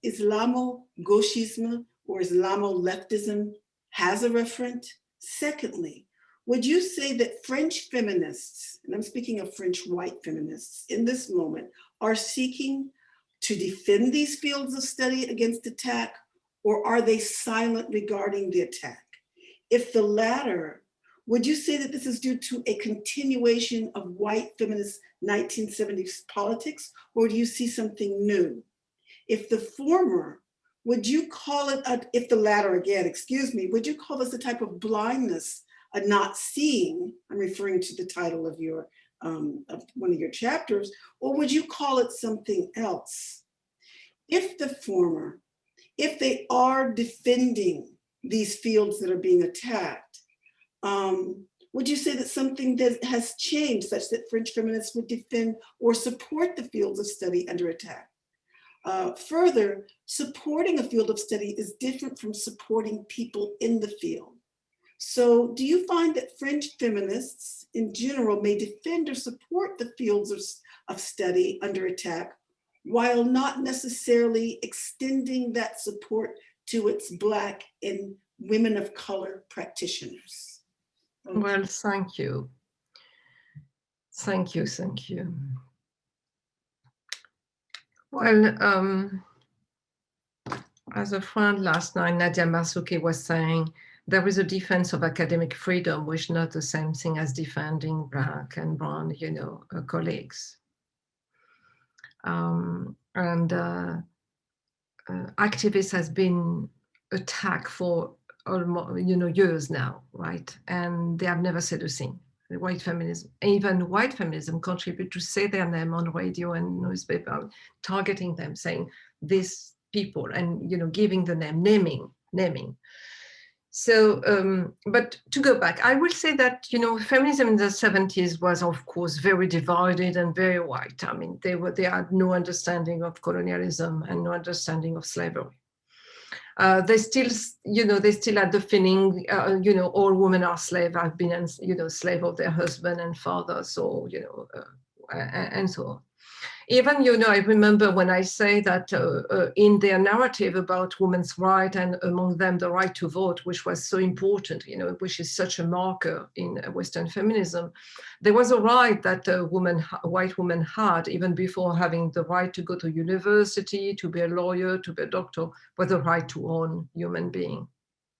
Islamo-gauchisme or Islamo-leftism has a referent? Secondly, would you say that French feminists, and I'm speaking of French white feminists in this moment, are seeking to defend these fields of study against attack, or are they silent regarding the attack? If the latter, would you say that this is due to a continuation of white feminist 1970s politics, or do you see something new? If the former, would you call it, if the latter again, excuse me, would you call this a type of blindness, a not seeing? I'm referring to the title of your, of one of your chapters, or would you call it something else? If the former, if they are defending these fields that are being attacked, would you say that something that has changed such that French feminists would defend or support the fields of study under attack? Further, supporting a field of study is different from supporting people in the field. So do you find that French feminists in general may defend or support the fields of study under attack while not necessarily extending that support to its Black and women of color practitioners? Well, thank you. Thank you, thank you. Well, as a friend last night, Nadia Marzuki was saying, there is a defense of academic freedom, which is not the same thing as defending Black and brown, colleagues. Activists has been attacked for almost, years now, right? And they have never said a thing. The white feminism, even white feminism, contribute to say their name on radio and newspaper, targeting them, saying these people, and giving the name, naming. So, but to go back, I will say that feminism in the 70s was, of course, very divided and very white. I mean, they had no understanding of colonialism and no understanding of slavery. They still had the feeling, all women are slaves, have been, slave of their husband and father, so, and so on. Even, I remember when I say that in their narrative about women's rights, and among them the right to vote, which was so important, which is such a marker in Western feminism, there was a right that white women had, even before having the right to go to university, to be a lawyer, to be a doctor, was the right to own human being.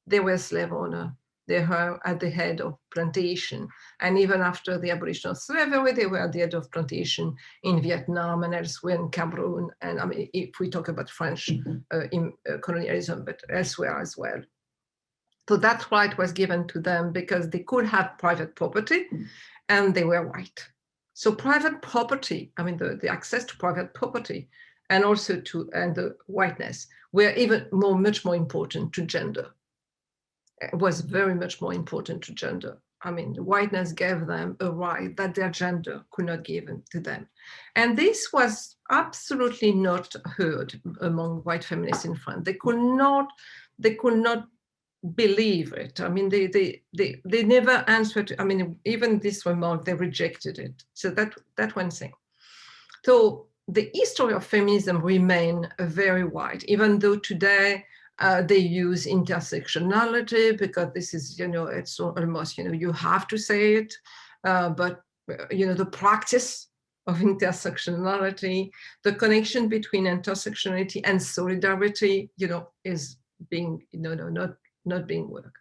They were slave owner. They were at the head of plantation. And even after the abolition of slavery, they were at the head of plantation in Vietnam and elsewhere in Cameroon. And I mean, if we talk about French colonialism, but elsewhere as well. So that right was given to them because they could have private property and they were white. So private property, I mean, the access to private property and also and the whiteness were even much more important to gender. It was very much more important to gender. I mean, whiteness gave them a right that their gender could not give to them. And this was absolutely not heard among white feminists in France. They could not believe it. I mean, they never answered. I mean, even this remark, they rejected it. So that one thing. So the history of feminism remain very wide, even though today they use intersectionality, because this is, it's almost, you have to say it, but, the practice of intersectionality, the connection between intersectionality and solidarity, is being, not being worked.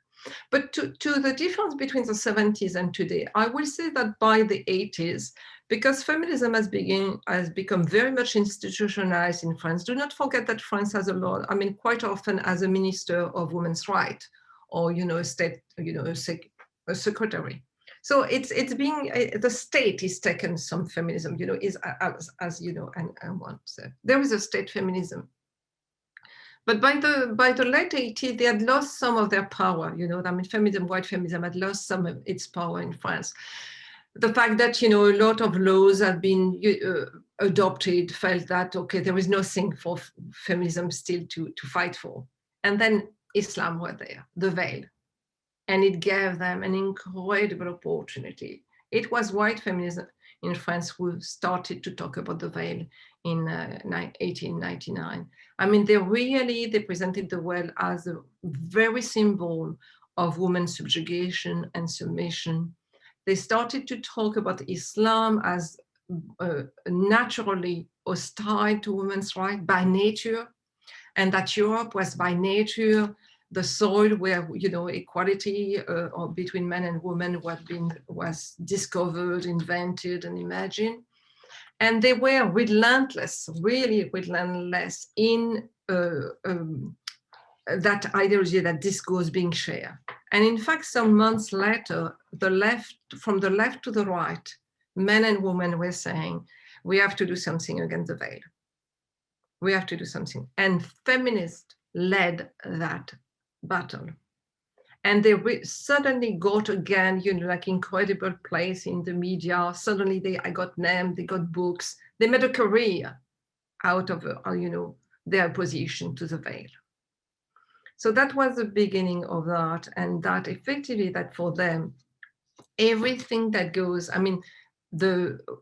But to the difference between the 70s and today, I will say that by the 80s, because feminism has become very much institutionalized in France. Do not forget that France has a lot, quite often as a minister of women's rights, or, a state, a secretary. So it's being, the state is taken some feminism, is as and one said, there is a state feminism. But by the late 80s, they had lost some of their power, feminism, white feminism had lost some of its power in France. The fact that, a lot of laws have been adopted felt that, okay, there is nothing for feminism still to fight for. And then Islam were there, the veil. And it gave them an incredible opportunity. It was white feminism in France who started to talk about the veil in 1899. They presented the veil as a very symbol of women's subjugation and submission. They started to talk about Islam as naturally hostile to women's rights by nature, and that Europe was by nature the soil where, equality between men and women was discovered, invented, and imagined. And they were relentless, really relentless in that ideology, that discourse being shared. And in fact, some months later, from the left to the right, men and women were saying, we have to do something against the veil. We have to do something. And feminists led that battle. And they suddenly got again, incredible place in the media. Suddenly they got named, they got books. They made a career out of, their opposition to the veil. So that was the beginning of that. And that effectively, that for them, everything that goes,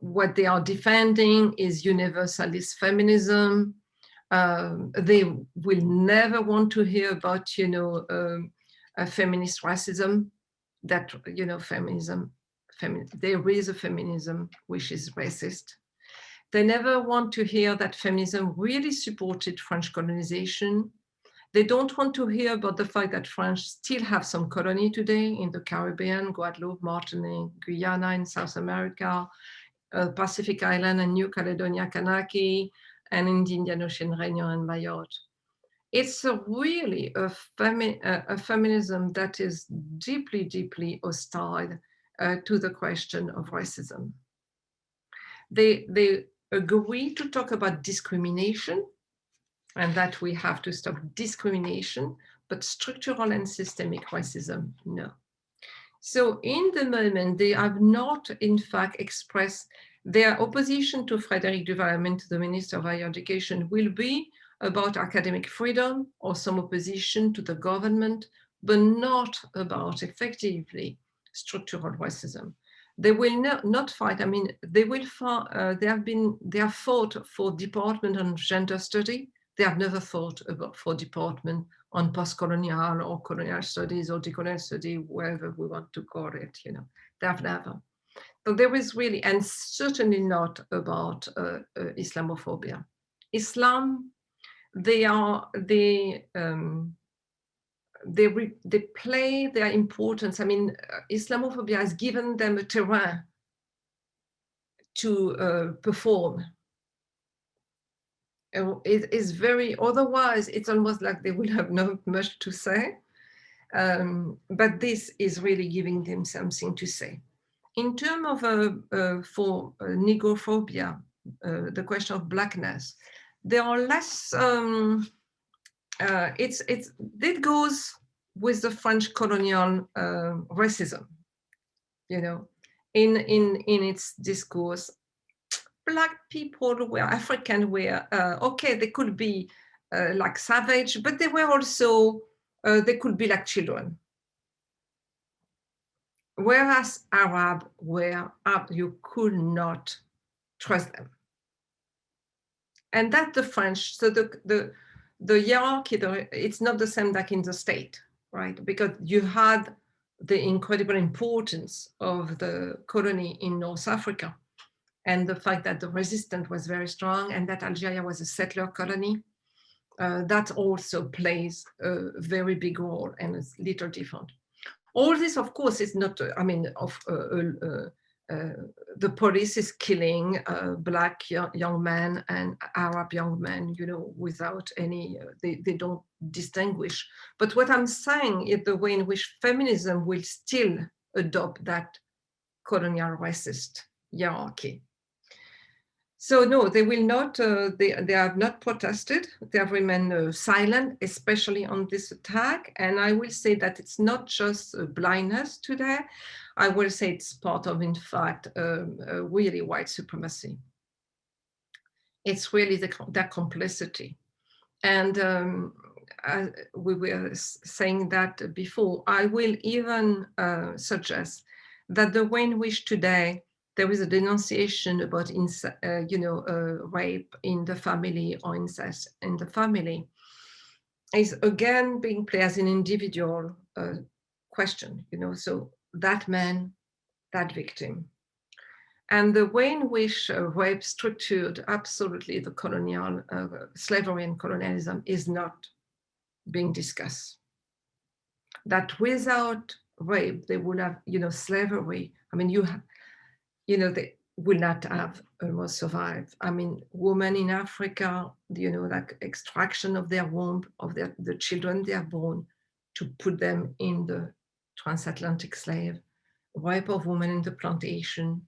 what they are defending is universalist feminism. They will never want to hear about, feminist racism. That, feminism, there is a feminism which is racist. They never want to hear that feminism really supported French colonization. They don't want to hear about the fact that French still have some colony today in the Caribbean, Guadeloupe, Martinique, Guyana in South America, Pacific Island and New Caledonia, Kanaki, and in the Indian Ocean, Réunion and Mayotte. It's really a feminism that is deeply, deeply hostile to the question of racism. They agree to talk about discrimination, and that we have to stop discrimination, but structural and systemic racism, no. So in the moment, they have not, in fact, expressed their opposition to Frédéric Duval, to the Minister of Higher Education, will be about academic freedom or some opposition to the government, but not about effectively structural racism. They will not fight. They will fight. They have fought for Department on Gender Study. They have never fought for department on post-colonial or colonial studies or decolonial study, wherever we want to call it. They have never. So there is really, and certainly not about Islamophobia. Islam. They play their importance. Islamophobia has given them a terrain to perform. It is very, otherwise it's almost like they will have not much to say, but this is really giving them something to say. In terms of for negrophobia, the question of blackness, there are less, it goes with the French colonial racism, in its discourse. Black people were African, were okay, they could be like savage, but they were also, they could be like children. Whereas Arab were, you could not trust them. And that the French, so the hierarchy, it's not the same like in the state, right? Because you had the incredible importance of the colony in North Africa and the fact that the resistance was very strong and that Algeria was a settler colony. That also plays a very big role and it's little different. All this, of course, is not, I mean, the police is killing Black young men and Arab young men, you know, without any, they don't distinguish. But what I'm saying is the way in which feminism will still adopt that colonial racist hierarchy. So no, they will not, they have not protested. They have remained silent, especially on this attack. And I will say that it's not just blindness today. I will say it's part of, in fact, really white supremacy. It's really that complicity. And we were saying that before. I will even suggest that the way in which today there is a denunciation about rape in the family or incest in the family is again being played as an individual question, you know, so that man, that victim. And the way in which rape structured absolutely the colonial slavery and colonialism is not being discussed. That without rape, they would have, you know, slavery. I mean, they will not have almost survived. I mean, women in Africa, you know, like extraction of their womb, of the children they are born, to put them in the transatlantic slave, rape of women in the plantation,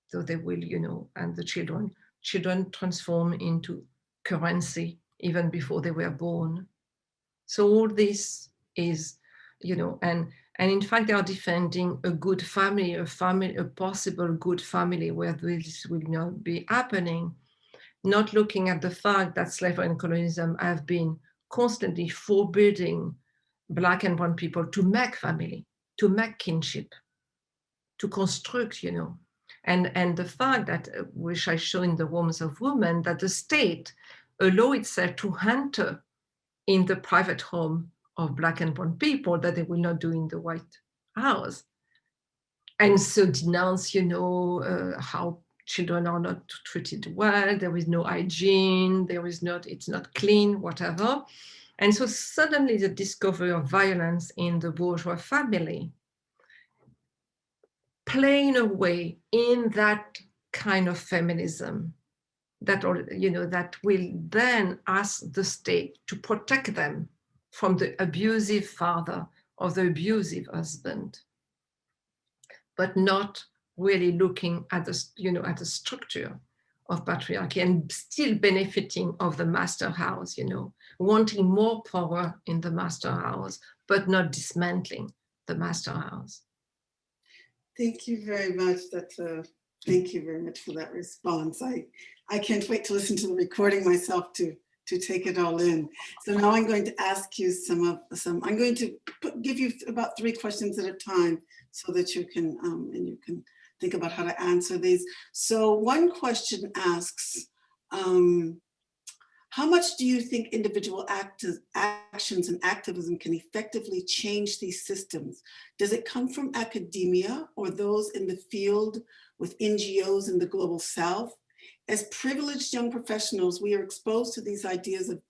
so they will, you know, and the children transform into currency even before they were born. So all this is, you know, and in fact, they are defending a good family, a possible good family where this will not be happening, not looking at the fact that slavery and colonialism have been constantly forbidding Black and brown people to make family, to make kinship, to construct, you know, and the fact that, which I show in the Wombs of Women, that the state allow itself to enter in the private home of Black and brown people that they will not do in the White House. And so denounce, you know, how children are not treated well, there is no hygiene, it's not clean, whatever. And so suddenly the discovery of violence in the bourgeois family playing a way in that kind of feminism that, you know, that will then ask the state to protect them from the abusive father or the abusive husband, but not really looking at the, you know, at the structure of patriarchy and still benefiting of the master house, you know, wanting more power in the master house, but not dismantling the master house. Thank you very much. Thank you very much for that response. I can't wait to listen to the recording myself to take it all in. So now I'm going to ask you I'm going to give you about 3 questions at a time so that you can, and you can think about how to answer these. So one question asks, how much do you think individual actions and activism can effectively change these systems? Does it come from academia or those in the field with NGOs in the global South? As privileged young professionals, we are exposed to these ideas of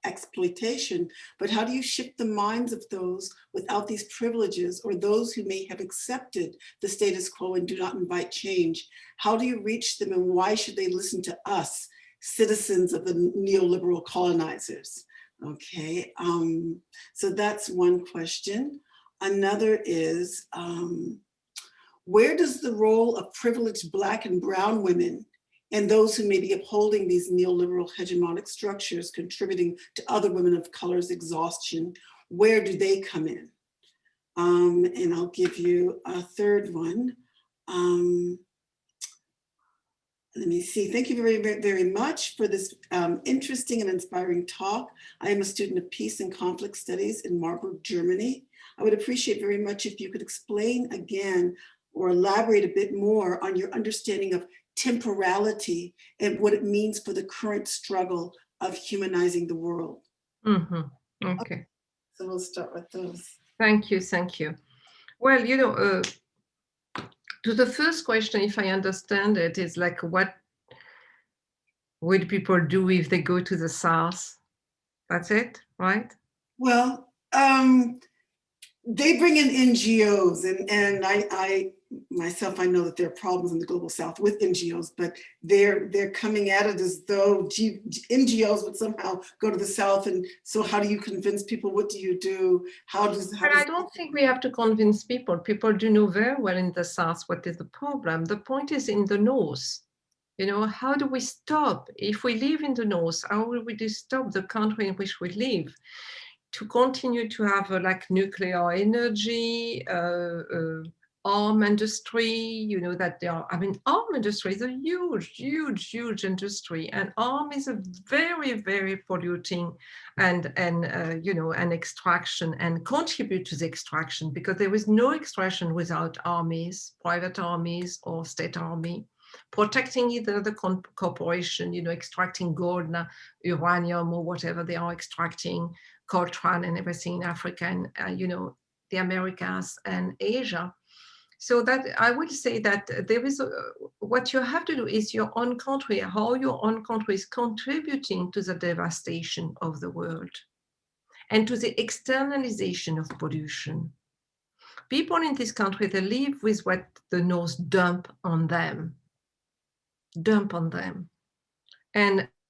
exploitation, but how do you shift the minds of those without these privileges or those who may have accepted the status quo and do not invite change? How do you reach them and why should they listen to us, citizens of the neoliberal colonizers? Okay, so that's one question. Another is, where does the role of privileged Black and brown women and those who may be upholding these neoliberal hegemonic structures contributing to other women of color's exhaustion, where do they come in? And I'll give you a third one. Let me see. Thank you very, very much for this interesting and inspiring talk. I am a student of Peace and Conflict Studies in Marburg, Germany. I would appreciate very much if you could explain again or elaborate a bit more on your understanding of temporality and what it means for the current struggle of humanizing the world. Mm-hmm. Okay. So we'll start with those. Thank you. Thank you. Well, you know, to the first question, if I understand it, is like, what will people do if they go to the South? That's it, right? Well, they bring in NGOs, and I myself, I know that there are problems in the global South with NGOs, but they're coming at it as though NGOs would somehow go to the South. And so how do you convince people? What do you do? But I don't think we have to convince people. People do know very well in the South what is the problem. The point is in the North. You know, how do we stop? If we live in the North, how will we stop the country in which we live to continue to have like nuclear energy, arm industry, you know, that they are, I mean, arm industry is a huge industry, and arm is a very, very polluting and you know, an extraction, and contribute to the extraction, because there is no extraction without armies, private armies or state army, protecting either the corporation, you know, extracting gold, uranium or whatever they are extracting, coltan and everything in Africa and, you know, the Americas and Asia. So that I would say that there is, what you have to do is your own country, how your own country is contributing to the devastation of the world and to the externalization of pollution. People in this country, they live with what the North dump on them.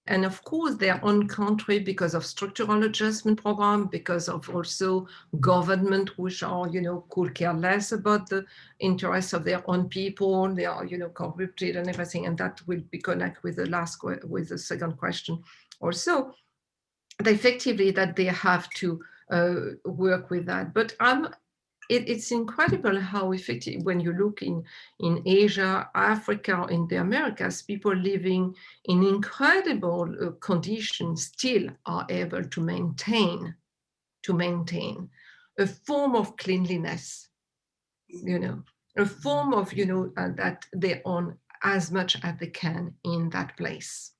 And of course, their own country, because of structural adjustment program, because of also government, which are, you know, could care less about the interests of their own people. They are, you know, corrupted and everything. And that will be connected with the second question. Also, effectively that they have to work with that. But it's incredible how effective, when you look in Asia, Africa, in the Americas, people living in incredible conditions still are able to maintain a form of cleanliness, you know, a form of, you know, that they own as much as they can in that place.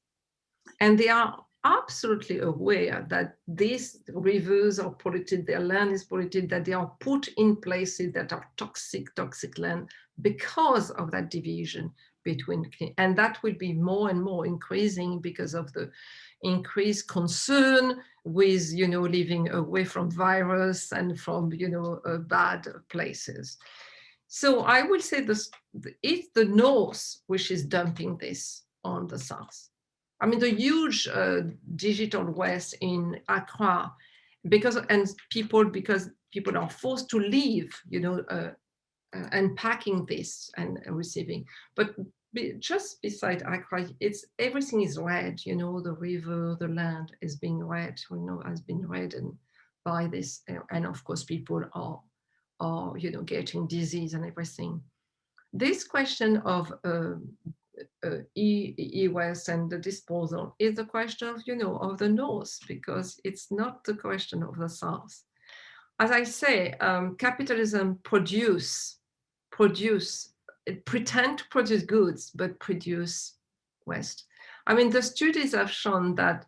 And they are absolutely aware that these rivers are polluted, their land is polluted, that they are put in places that are toxic land because of that division between, and that will be more and more increasing because of the increased concern with, you know, living away from virus and from, you know, bad places. So I will say this, it's the North which is dumping this on the South. I mean, the huge digital waste in Accra, because people are forced to leave, you know, unpacking this and receiving. But just beside Accra, everything is red, you know, the river, the land is being red, you know, has been reddened by this. And of course, people are, you know, getting disease and everything. This question of e-waste and the disposal is the question of, you know, of the North, because it's not the question of the South. As I say, capitalism pretend to produce goods, but produce waste. I mean, the studies have shown that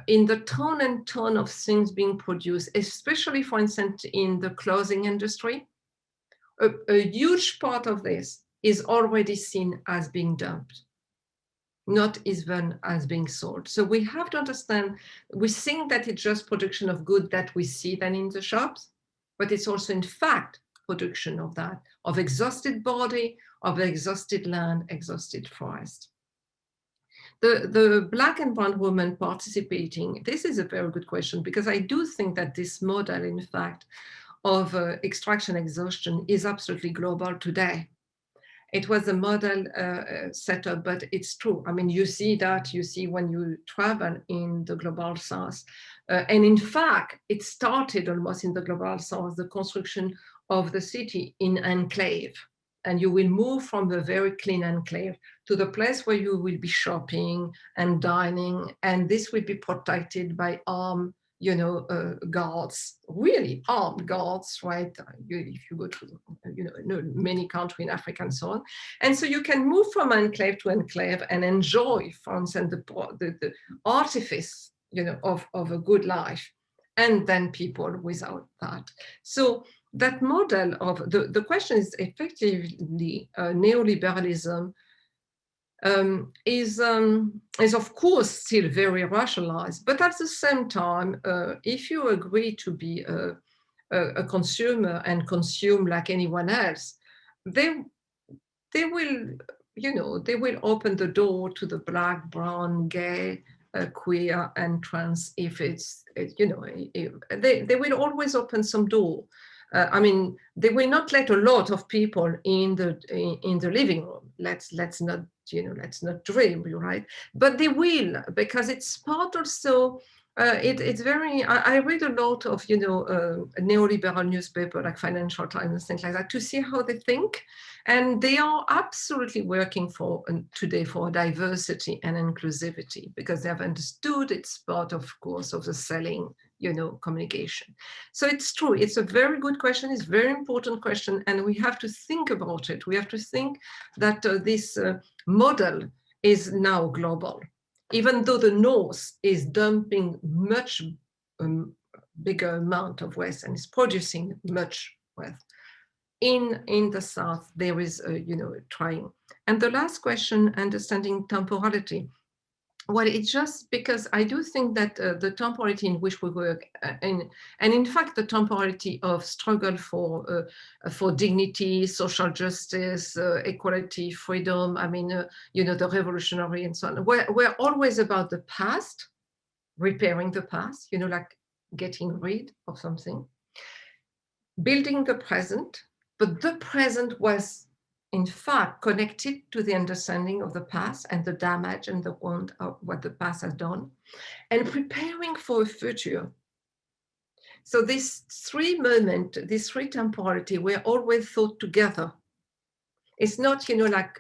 in the ton and ton of things being produced, especially, for instance, in the clothing industry, a huge part of this is already seen as being dumped, not even as being sold. So we have to understand, we think that it's just production of goods that we see then in the shops, but it's also in fact production of that, of exhausted body, of exhausted land, exhausted forest. The Black and brown women participating, this is a very good question, because I do think that this model, in fact, of extraction exhaustion is absolutely global today. It was a model set up, but it's true. I mean, you see when you travel in the global South. And in fact, it started almost in the global South, the construction of the city in enclave. And you will move from the very clean enclave to the place where you will be shopping and dining. And this will be protected by armed guards, really armed guards, right? If you go to, many countries in Africa and so on. And so you can move from enclave to enclave and enjoy, for instance, the artifice, of a good life, and then people without that. So that model of the question is effectively neoliberalism is of course still very rationalized, but at the same time, if you agree to be a consumer and consume like anyone else, they will, they will open the door to the Black, brown, gay, queer, and trans. If they will always open some door. I mean, they will not let a lot of people in the living room. Let's not dream, right? But they will, because it's part also. It's very. I read a lot of neoliberal newspaper like Financial Times and things like that to see how they think, and they are absolutely working today for diversity and inclusivity, because they have understood it's part, of course, of the selling communication. So it's true. It's a very good question. It's a very important question, and we have to think about it. We have to think that this model is now global. Even though the North is dumping much bigger amount of waste and is producing much waste, in the South there is trying. And the last question, understanding temporality. Well, it's just because I do think that the temporality in which we work, and in fact the temporality of struggle for dignity, social justice, equality, freedom, I mean, the revolutionary and so on, we're always about the past, repairing the past, like getting rid of something, building the present, but the present was in fact connected to the understanding of the past and the damage and the wound of what the past has done, and preparing for a future. So these three moments, these three temporality were always thought together. It's not, like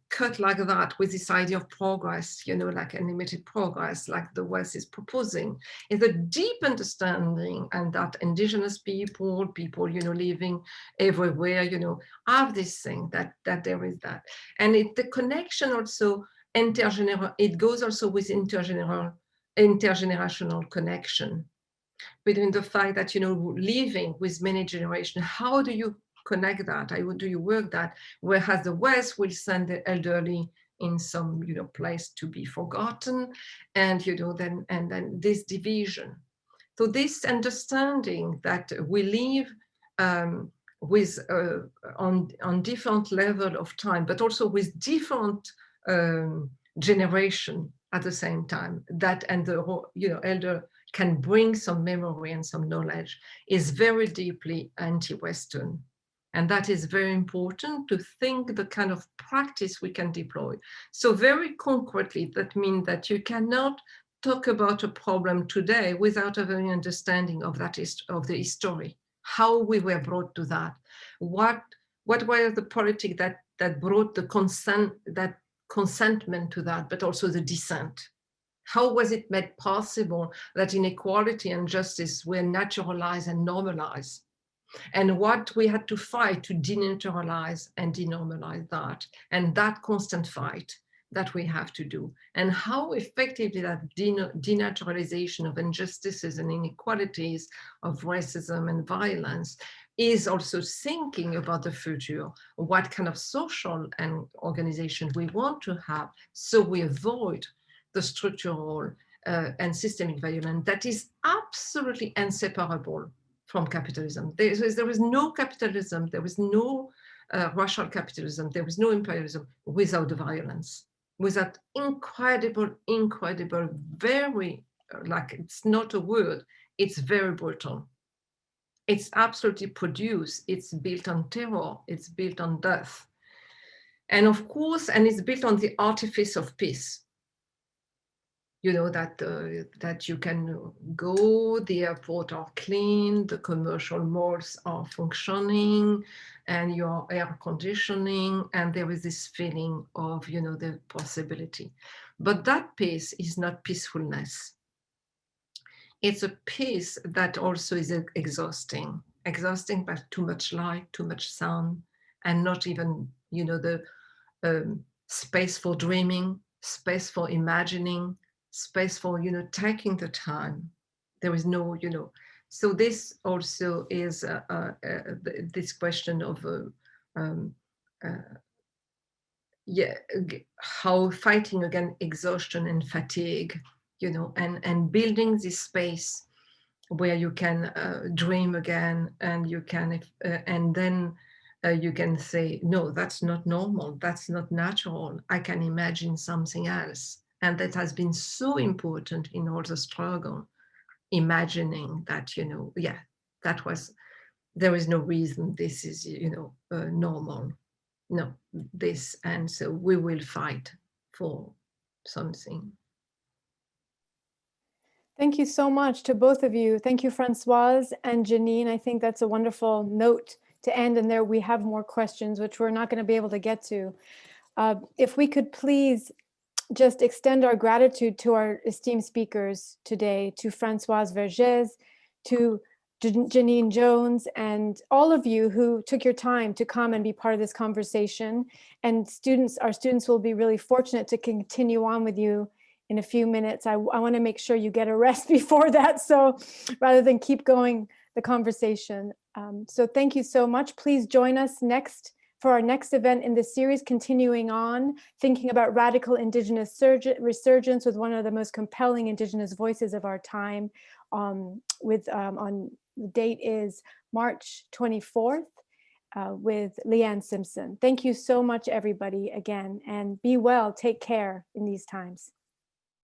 cut like that with this idea of progress, like unlimited progress, like the West is proposing. It's a deep understanding, and that indigenous people, living everywhere, have this thing that there is that. And the connection also, it goes also with intergenerational connection between the fact that, living with many generations, how do you connect that? How do you work that? Whereas the West will send the elderly in some, place to be forgotten, and then this division. So this understanding that we live with on different level of time, but also with different generation at the same time. That and the elder can bring some memory and some knowledge is very deeply anti-Western. And that is very important to think the kind of practice we can deploy. So very concretely, that means that you cannot talk about a problem today without having an understanding of of the history, how we were brought to that, what were the politics that brought the consentment to that, but also the dissent. How was it made possible that inequality and justice were naturalized and normalized? And what we had to fight to denaturalize and denormalize that, and that constant fight that we have to do, and how effectively that denaturalization of injustices and inequalities, of racism and violence, is also thinking about the future, what kind of social and organization we want to have, so we avoid the structural and systemic violence that is absolutely inseparable from capitalism. There is no capitalism, there is no racial capitalism, there is no imperialism without the violence, without incredible, very, like it's not a word, it's very brutal. It's absolutely produced, it's built on terror, it's built on death. And of course, and it's built on the artifice of peace. That you can go, the airport are clean, the commercial malls are functioning, and your air conditioning, and there is this feeling of, the possibility. But that peace is not peacefulness. it's a piece that also is exhausting by too much light, too much sound, and not even, you know, the space for dreaming, space for imagining, space for, you know, taking the time. There is no, you know, so this also is this question of yeah, how fighting against exhaustion and fatigue, you know, and building this space where you can dream again, and you can and then you can say, no, that's not normal, that's not natural, I can imagine something else. And that has been so important in all the struggle, imagining that, you know, yeah, that was, there is no reason this is, you know, normal, no, this, and so we will fight for something. Thank you so much to both of you. Thank you, Françoise and Janine. I think that's a wonderful note to end, and there we have more questions, which we're not going to be able to get to. If we could please just extend our gratitude to our esteemed speakers today, to Françoise Vergès, to Janine Jones, and all of you who took your time to come and be part of this conversation. And our students will be really fortunate to continue on with you in a few minutes. I want to make sure you get a rest before that, so rather than keep going the conversation. So thank you so much. Please join us next for our next event in this series, continuing on, thinking about radical Indigenous resurgence with one of the most compelling Indigenous voices of our time. On the date is March 24th with Leanne Simpson. Thank you so much, everybody, again, and be well, take care in these times.